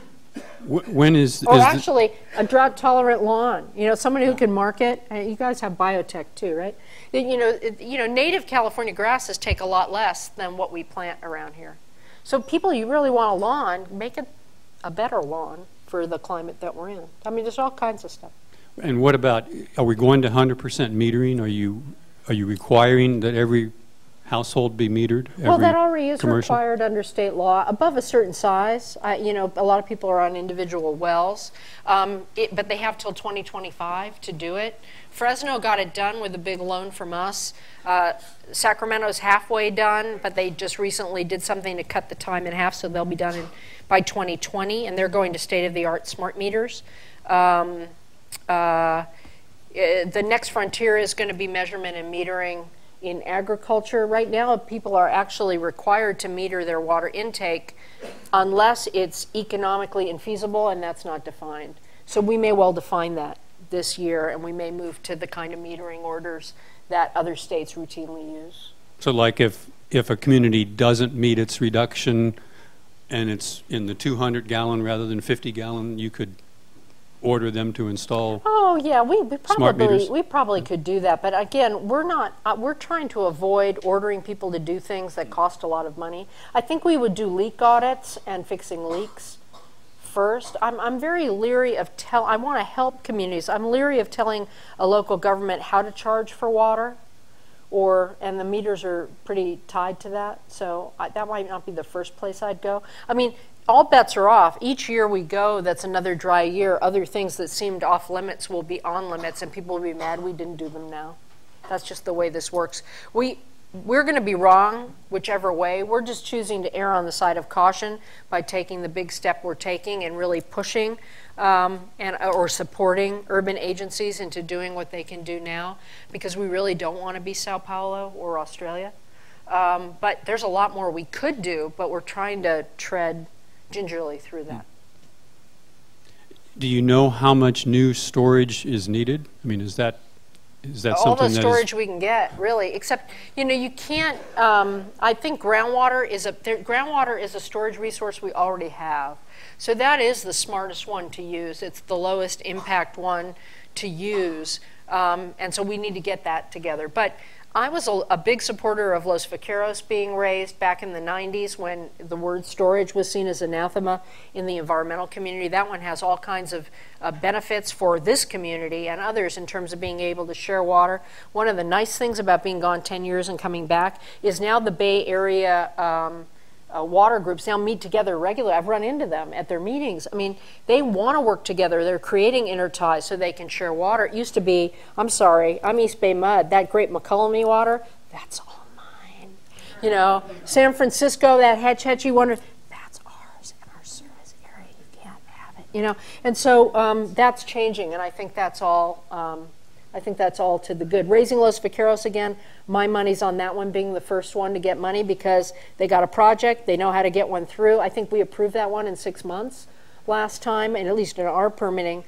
When is actually a drought-tolerant lawn? You know, someone who can market. You guys have biotech too, right? You know, native California grasses take a lot less than what we plant around here. So people, you really want a lawn, make it a better lawn for the climate that we're in. I mean, there's all kinds of stuff. And what about, are we going to 100% metering? Are you requiring that every household be metered? Well, that already is commercial? required under state law. Above a certain size, you know, a lot of people are on individual wells, but they have till 2025 to do it. Fresno got it done with a big loan from us. Sacramento's halfway done, but they just recently did something to cut the time in half, so they'll be done by 2020, and they're going to state-of-the-art smart meters. The next frontier is going to be measurement and metering in agriculture. Right now, people are actually required to meter their water intake unless it's economically infeasible, and that's not defined. So we may well define that this year, and we may move to the kind of metering orders that other states routinely use. So like if a community doesn't meet its reduction and it's in the 200-gallon rather than 50-gallon, you could order them to install. Oh yeah, we we probably could do that, but again, we're trying to avoid ordering people to do things that cost a lot of money. I think we would do leak audits and fixing leaks first. I'm very leery of I want to help communities. I'm leery of telling a local government how to charge for water, and the meters are pretty tied to that. So that might not be the first place I'd go. I mean, all bets are off. Each year we go, that's another dry year. Other things that seemed off limits will be on limits, and people will be mad we didn't do them now. That's just the way this works. We're going to be wrong whichever way. We're just choosing to err on the side of caution by taking the big step we're taking and really pushing or supporting urban agencies into doing what they can do now, because we really don't want to be Sao Paulo or Australia. But there's a lot more we could do, but we're trying to tread gingerly through that. Do you know how much new storage is needed? I mean, is that all something the storage we can get, really, except, you know, you can't, I think groundwater is a storage resource we already have. So that is the smartest one to use. It's the lowest impact one to use. And so we need to get that together. But I was a big supporter of Los Vaqueros being raised back in the 90s when the word storage was seen as anathema in the environmental community. That one has all kinds of benefits for this community and others in terms of being able to share water. One of the nice things about being gone 10 years and coming back is now the Bay Area water groups now meet together regularly. I've run into them at their meetings. I mean, they want to work together. They're creating interties so they can share water. It used to be, I'm sorry, I'm East Bay Mud. That great McCullamy water, that's all mine. You know, San Francisco, that Hetch Hetchy water, that's ours in our service area. You can't have it. You know, and so that's changing, and I think that's all. I think that's all to the good. Raising Los Vaqueros again, my money's on that one being the first one to get money because they got a project, they know how to get one through. I think we approved that one in 6 months last time, and at least in our permitting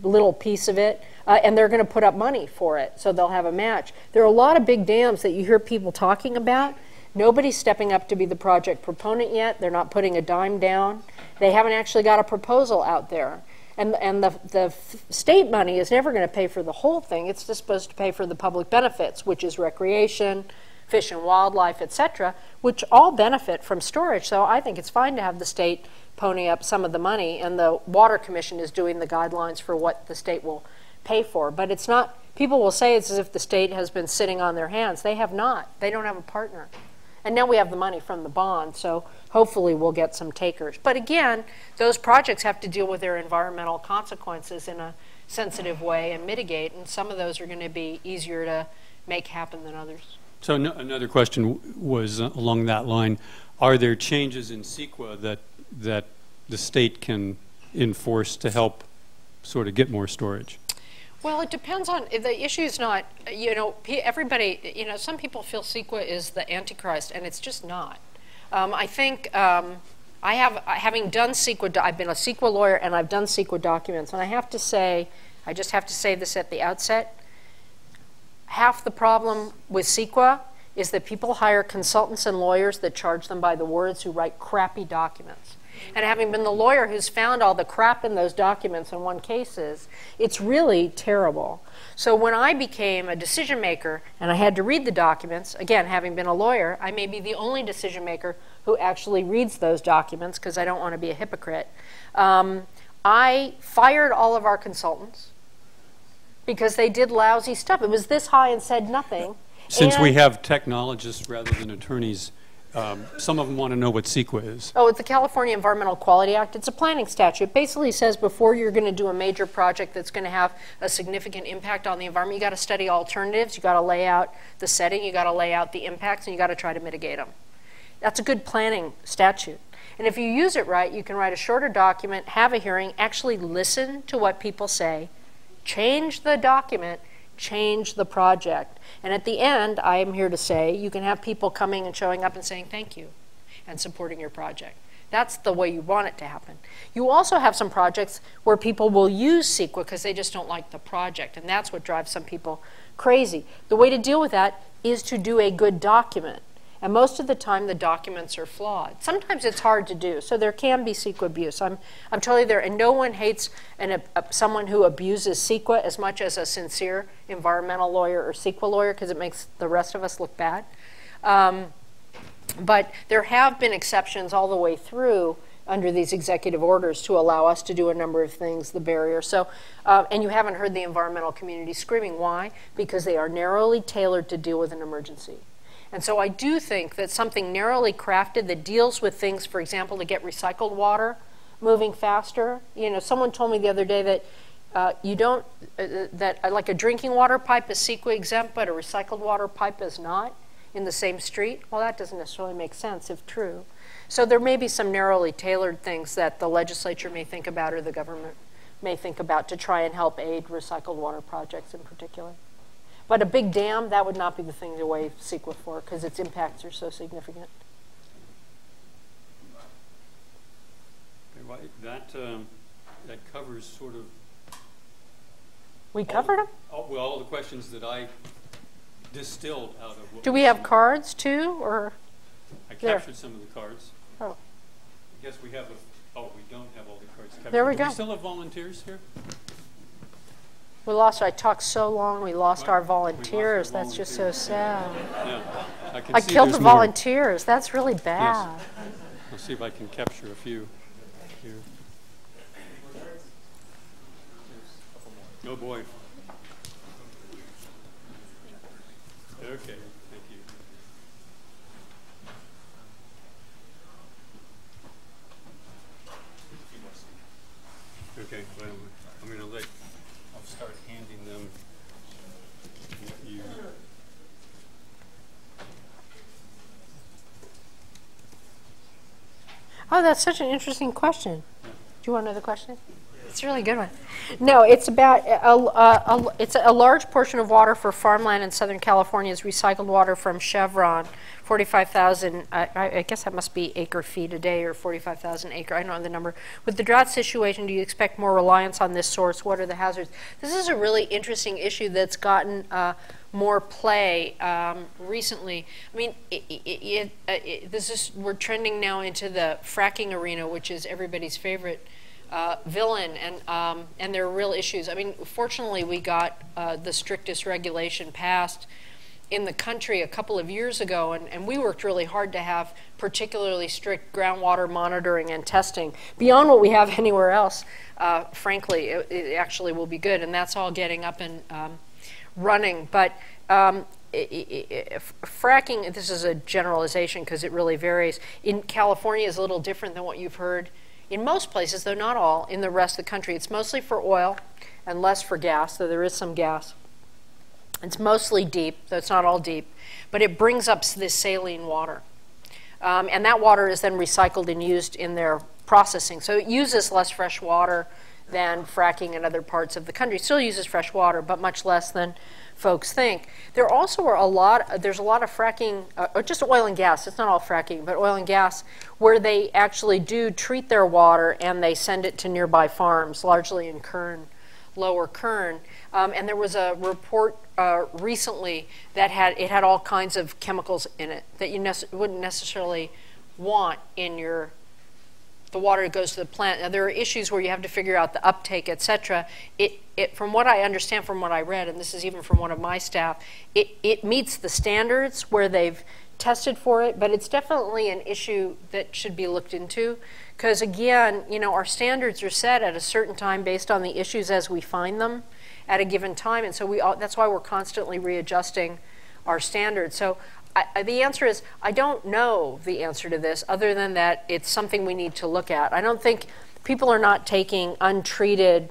little piece of it, and they're going to put up money for it, so they'll have a match. There are a lot of big dams that you hear people talking about. Nobody's stepping up to be the project proponent yet. They're not putting a dime down. They haven't actually got a proposal out there. And the state money is never going to pay for the whole thing. It's just supposed to pay for the public benefits, which is recreation, fish and wildlife, etc., which all benefit from storage. So I think it's fine to have the state pony up some of the money, and the Water Commission is doing the guidelines for what the state will pay for. But it's not, people will say it's as if the state has been sitting on their hands. They have not. They don't have a partner. And now we have the money from the bond, so hopefully we'll get some takers. But again, those projects have to deal with their environmental consequences in a sensitive way and mitigate, and some of those are going to be easier to make happen than others. So another question was along that line. Are there changes in CEQA that the state can enforce to help sort of get more storage? Well, it depends on, the issue is not, you know, everybody, you know, some people feel CEQA is the Antichrist, and it's just not. I think having done CEQA, I've been a CEQA lawyer and I've done CEQA documents, and I have to say, I just have to say this at the outset, half the problem with CEQA is that people hire consultants and lawyers that charge them by the words who write crappy documents. And having been the lawyer who's found all the crap in those documents in won cases, it's really terrible. So when I became a decision maker and I had to read the documents, again, having been a lawyer, I may be the only decision maker who actually reads those documents because I don't want to be a hypocrite. I fired all of our consultants because they did lousy stuff. It was this high and said nothing. Since we have technologists rather than attorneys, some of them want to know what CEQA is. Oh, it's the California Environmental Quality Act. It's a planning statute. It basically says before you're going to do a major project that's going to have a significant impact on the environment, you got to study alternatives, you got to lay out the setting, you got to lay out the impacts, and you got to try to mitigate them. That's a good planning statute. And if you use it right, you can write a shorter document, have a hearing, actually listen to what people say, change the document, change the project. And at the end, I am here to say, you can have people coming and showing up and saying thank you and supporting your project. That's the way you want it to happen. You also have some projects where people will use CEQA because they just don't like the project, and that's what drives some people crazy. The way to deal with that is to do a good document. And most of the time, the documents are flawed. Sometimes it's hard to do, so there can be CEQA abuse. I'm totally there, and no one hates someone who abuses CEQA as much as a sincere environmental lawyer or CEQA lawyer, because it makes the rest of us look bad. But there have been exceptions all the way through under these executive orders to allow us to do a number of things, the barrier. So, and you haven't heard the environmental community screaming. Why? Because they are narrowly tailored to deal with an emergency. And so I do think that something narrowly crafted that deals with things, for example, to get recycled water moving faster. You know, someone told me the other day that like a drinking water pipe is CEQA exempt, but a recycled water pipe is not in the same street. Well, that doesn't necessarily make sense if true. So there may be some narrowly tailored things that the legislature may think about or the government may think about to try and help aid recycled water projects in particular. But a big dam, that would not be the thing to waive CEQA for because its impacts are so significant. Okay, well, that covers sort of... We covered them? All the questions that I distilled out of what... Do we have cards too, or...? I captured some of the cards. Oh. I guess we have we don't have all the cards captured. There we go. Do we still have volunteers here? We lost, I talked so long, we lost our volunteers. Our That's just so sad. Yeah, I killed the volunteers. That's really bad. Yes. I'll see if I can capture a few here. Oh boy. Okay, thank you. Okay, well, I'm going to I'll start handing them what you... Oh, that's such an interesting question. Do you want another question? It's a really good one. No, it's about it's a large portion of water for farmland in Southern California is recycled water from Chevron, 45,000. I guess that must be acre feet a day or 45,000 acre. I don't know the number. With the drought situation, do you expect more reliance on this source? What are the hazards? This is a really interesting issue that's gotten more play recently. I mean, we're trending now into the fracking arena, which is everybody's favorite villain, and there are real issues. I mean, fortunately, we got the strictest regulation passed in the country a couple of years ago, and we worked really hard to have particularly strict groundwater monitoring and testing beyond what we have anywhere else. Frankly, it actually will be good, and that's all getting up and running. But fracking, this is a generalization because it really varies. In California is a little different than what you've heard in most places, though not all, in the rest of the country. It's mostly for oil and less for gas, though there is some gas. It's mostly deep, though it's not all deep, but it brings up this saline water. And that water is then recycled and used in their processing. So it uses less fresh water than fracking in other parts of the country. It still uses fresh water, but much less than folks think. There also are there's a lot of fracking, or just oil and gas, it's not all fracking, but oil and gas, where they actually do treat their water and they send it to nearby farms, largely in Kern, Lower Kern. And there was a report recently that had all kinds of chemicals in it that you wouldn't necessarily want in the water that goes to the plant. Now, there are issues where you have to figure out the uptake, et cetera. From what I understand, from what I read, and this is even from one of my staff, it meets the standards where they've tested for it, but it's definitely an issue that should be looked into. Because again, you know, our standards are set at a certain time based on the issues as we find them at a given time, and so that's why we're constantly readjusting our standards. So the answer is, I don't know the answer to this, other than that it's something we need to look at. I don't think people are not taking untreated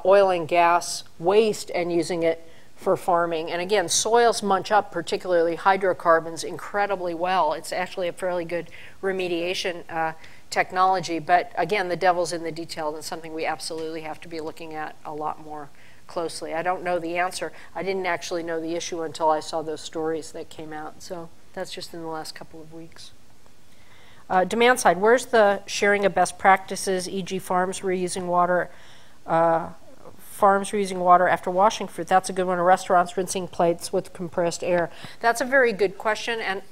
oil and gas waste and using it for farming. And again, soils munch up particularly hydrocarbons incredibly well. It's actually a fairly good remediation technology. But again, the devil's in the detail, and something we absolutely have to be looking at a lot more closely. I don't know the answer. I didn't actually know the issue until I saw those stories that came out. So that's just in the last couple of weeks. Demand side, where's the sharing of best practices, e.g. farms reusing water after washing fruit? That's a good one. Or restaurants rinsing plates with compressed air. That's a very good question. And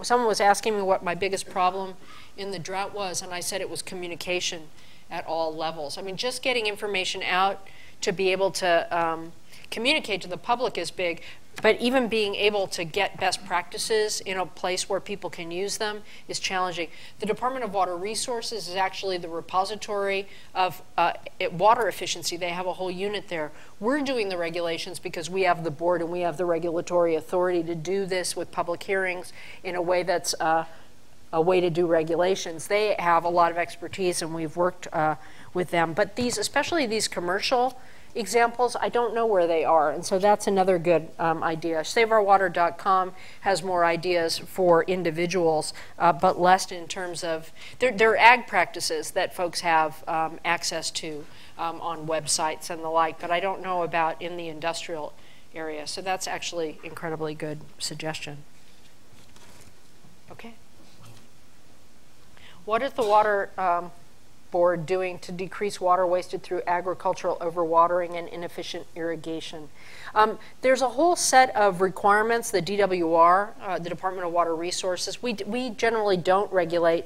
someone was asking me what my biggest problem in the drought was, and I said it was communication at all levels. I mean, just getting information out to be able to communicate to the public is big, but even being able to get best practices in a place where people can use them is challenging. The Department of Water Resources is actually the repository of water efficiency. They have a whole unit there. We're doing the regulations because we have the board and we have the regulatory authority to do this with public hearings in a way that's a way to do regulations. They have a lot of expertise, and we've worked with them. But these, especially these commercial examples, I don't know where they are, and so that's another good idea. SaveOurWater.com has more ideas for individuals, but less in terms of, there are ag practices that folks have access to on websites and the like, but I don't know about in the industrial area, so that's actually incredibly good suggestion. Okay. What is the water board doing to decrease water wasted through agricultural overwatering and inefficient irrigation? There's a whole set of requirements, the DWR, the Department of Water Resources. We generally don't regulate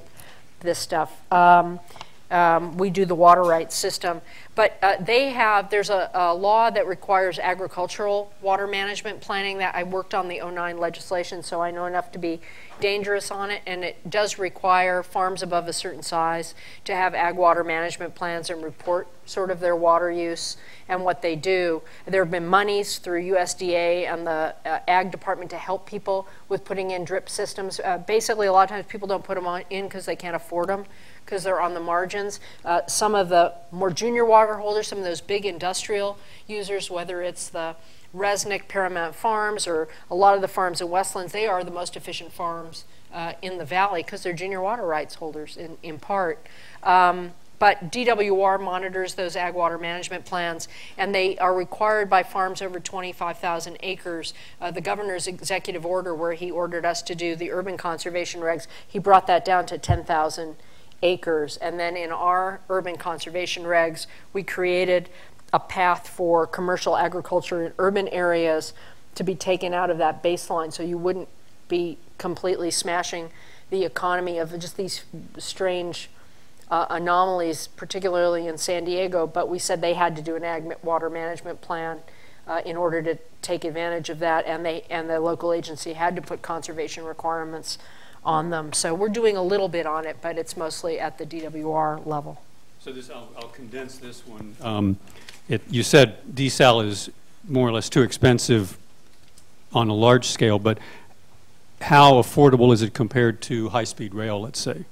this stuff. We do the water rights system, but there's a law that requires agricultural water management planning. That I worked on the 09 legislation, so I know enough to be dangerous on it, and it does require farms above a certain size to have ag water management plans and report sort of their water use and what they do. There have been monies through USDA and the ag department to help people with putting in drip systems. Basically, a lot of times people don't put them in because they can't afford them, because they're on the margins. Some of the more junior water holders, some of those big industrial users, whether it's the Resnick Paramount Farms or a lot of the farms in Westlands, they are the most efficient farms in the valley because they're junior water rights holders in part. But DWR monitors those ag water management plans, and they are required by farms over 25,000 acres. The governor's executive order, where he ordered us to do the urban conservation regs, he brought that down to 10,000 acres. And then in our urban conservation regs, we created a path for commercial agriculture in urban areas to be taken out of that baseline, so you wouldn't be completely smashing the economy of just these strange anomalies, particularly in San Diego. But we said they had to do an ag water management plan in order to take advantage of that, and the local agency had to put conservation requirements on them. So we're doing a little bit on it, but it's mostly at the DWR level. So this, I'll condense this one. You said desal is more or less too expensive on a large scale, but how affordable is it compared to high-speed rail, let's say?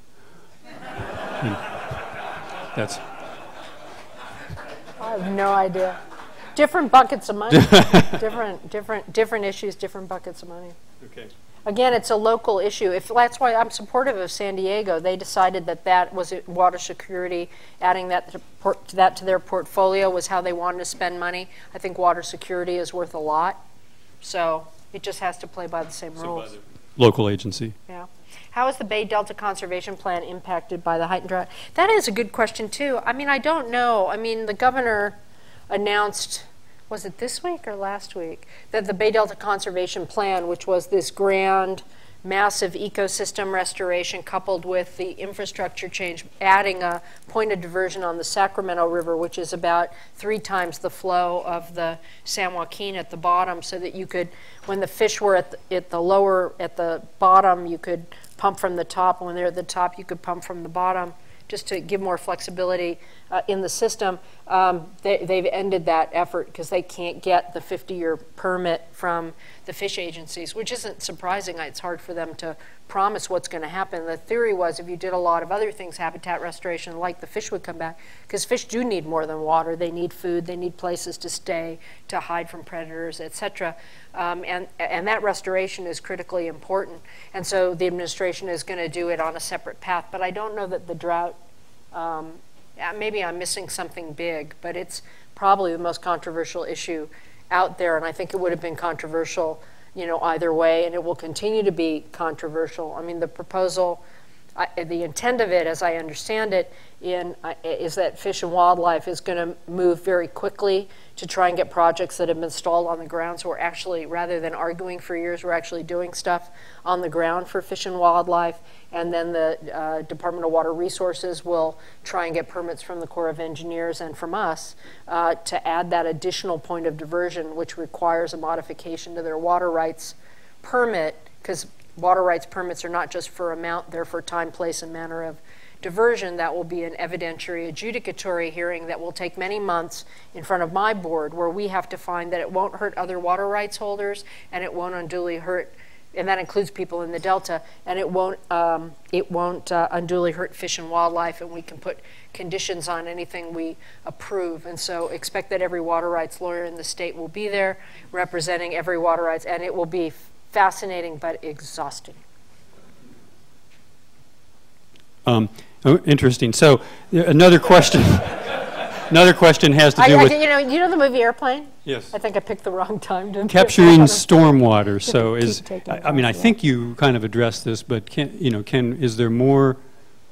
That's. I have no idea. Different buckets of money. different issues, different buckets of money. Okay. Again, it's a local issue. That's why I'm supportive of San Diego. They decided that was water security. Adding that to their portfolio was how they wanted to spend money. I think water security is worth a lot. So it just has to play by the same rules. By the local agency. Yeah. How is the Bay Delta Conservation Plan impacted by the heightened drought? That is a good question, too. I mean, I don't know. I mean, the governor announced, was it this week or last week, that the Bay Delta Conservation Plan, which was this grand, massive ecosystem restoration coupled with the infrastructure change, adding a point of diversion on the Sacramento River, which is about 3 times the flow of the San Joaquin at the bottom, so that you could, when the fish were at the bottom, you could pump from the top, and when they're at the top, you could pump from the bottom. just to give more flexibility in the system, they've ended that effort because they can't get the 50-year permit from the fish agencies, which isn't surprising. It's hard for them to promise what's going to happen. The theory was if you did a lot of other things, habitat restoration, like the fish would come back, because fish do need more than water. They need food, they need places to stay, to hide from predators, etc. And that restoration is critically important. And so the administration is going to do it on a separate path. But I don't know that the drought, maybe I'm missing something big, but it's probably the most controversial issue out there. And I think it would have been controversial, you know, either way, and it will continue to be controversial. I mean, the proposal, the intent of it, as I understand it, is that Fish and Wildlife is going to move very quickly to try and get projects that have been stalled on the ground. So we're actually, rather than arguing for years, we're actually doing stuff on the ground for Fish and Wildlife. And then the Department of Water Resources will try and get permits from the Corps of Engineers and from us to add that additional point of diversion, which requires a modification to their water rights permit, because water rights permits are not just for amount, they're for time, place, and manner of diversion. That will be an evidentiary adjudicatory hearing that will take many months in front of my board, where we have to find that it won't hurt other water rights holders and it won't unduly hurt, and that includes people in the Delta, and it won't unduly hurt Fish and Wildlife, and we can put conditions on anything we approve. And so expect that every water rights lawyer in the state will be there representing every water rights, and it will be fascinating but exhausting. Interesting. So another question. Another question has to do with you know the movie Airplane? Yes. I think I picked the wrong time to capturing stormwater. So I mean, I think you kind of addressed this, but is there more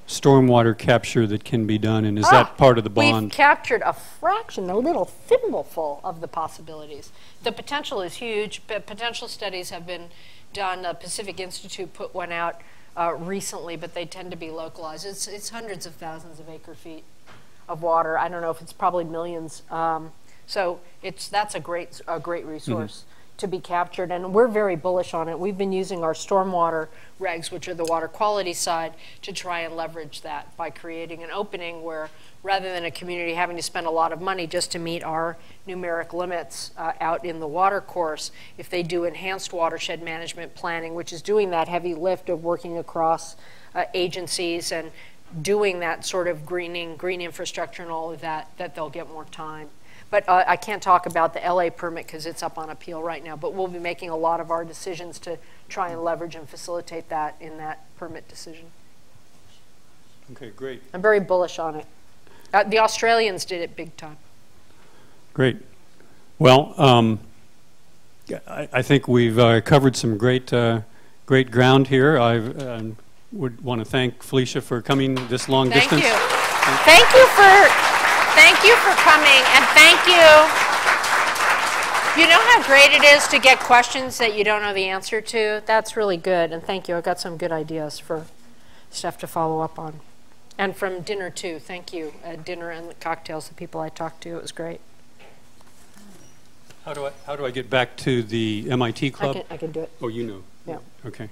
stormwater capture that can be done, and is that part of the bond? We've captured a fraction, a little thimbleful of the possibilities. The potential is huge, but potential studies have been done. The Pacific Institute put one out recently, but they tend to be localized. It's hundreds of thousands of acre feet of water. I don't know if it's probably millions. So that's a great resource to be captured, and we're very bullish on it. We've been using our stormwater regs, which are the water quality side, to try and leverage that by creating an opening where, rather than a community having to spend a lot of money just to meet our numeric limits out in the water course, if they do enhanced watershed management planning, which is doing that heavy lift of working across agencies and doing that sort of green infrastructure and all of that, that they'll get more time. But I can't talk about the LA permit because it's up on appeal right now, but we'll be making a lot of our decisions to try and leverage and facilitate that in that permit decision. Okay, great. I'm very bullish on it. The Australians did it big time. Great. Well, I think we've covered some great ground here. I would want to thank Felicia for coming this long distance. Thank you for coming, and thank you. You know how great it is to get questions that you don't know the answer to? That's really good, and thank you. I got some good ideas for stuff to follow up on. And from dinner, too. Thank you. Dinner and the cocktails, the people I talked to, it was great. How do I get back to the MIT club? I can do it. Oh, you know. Yeah. Okay.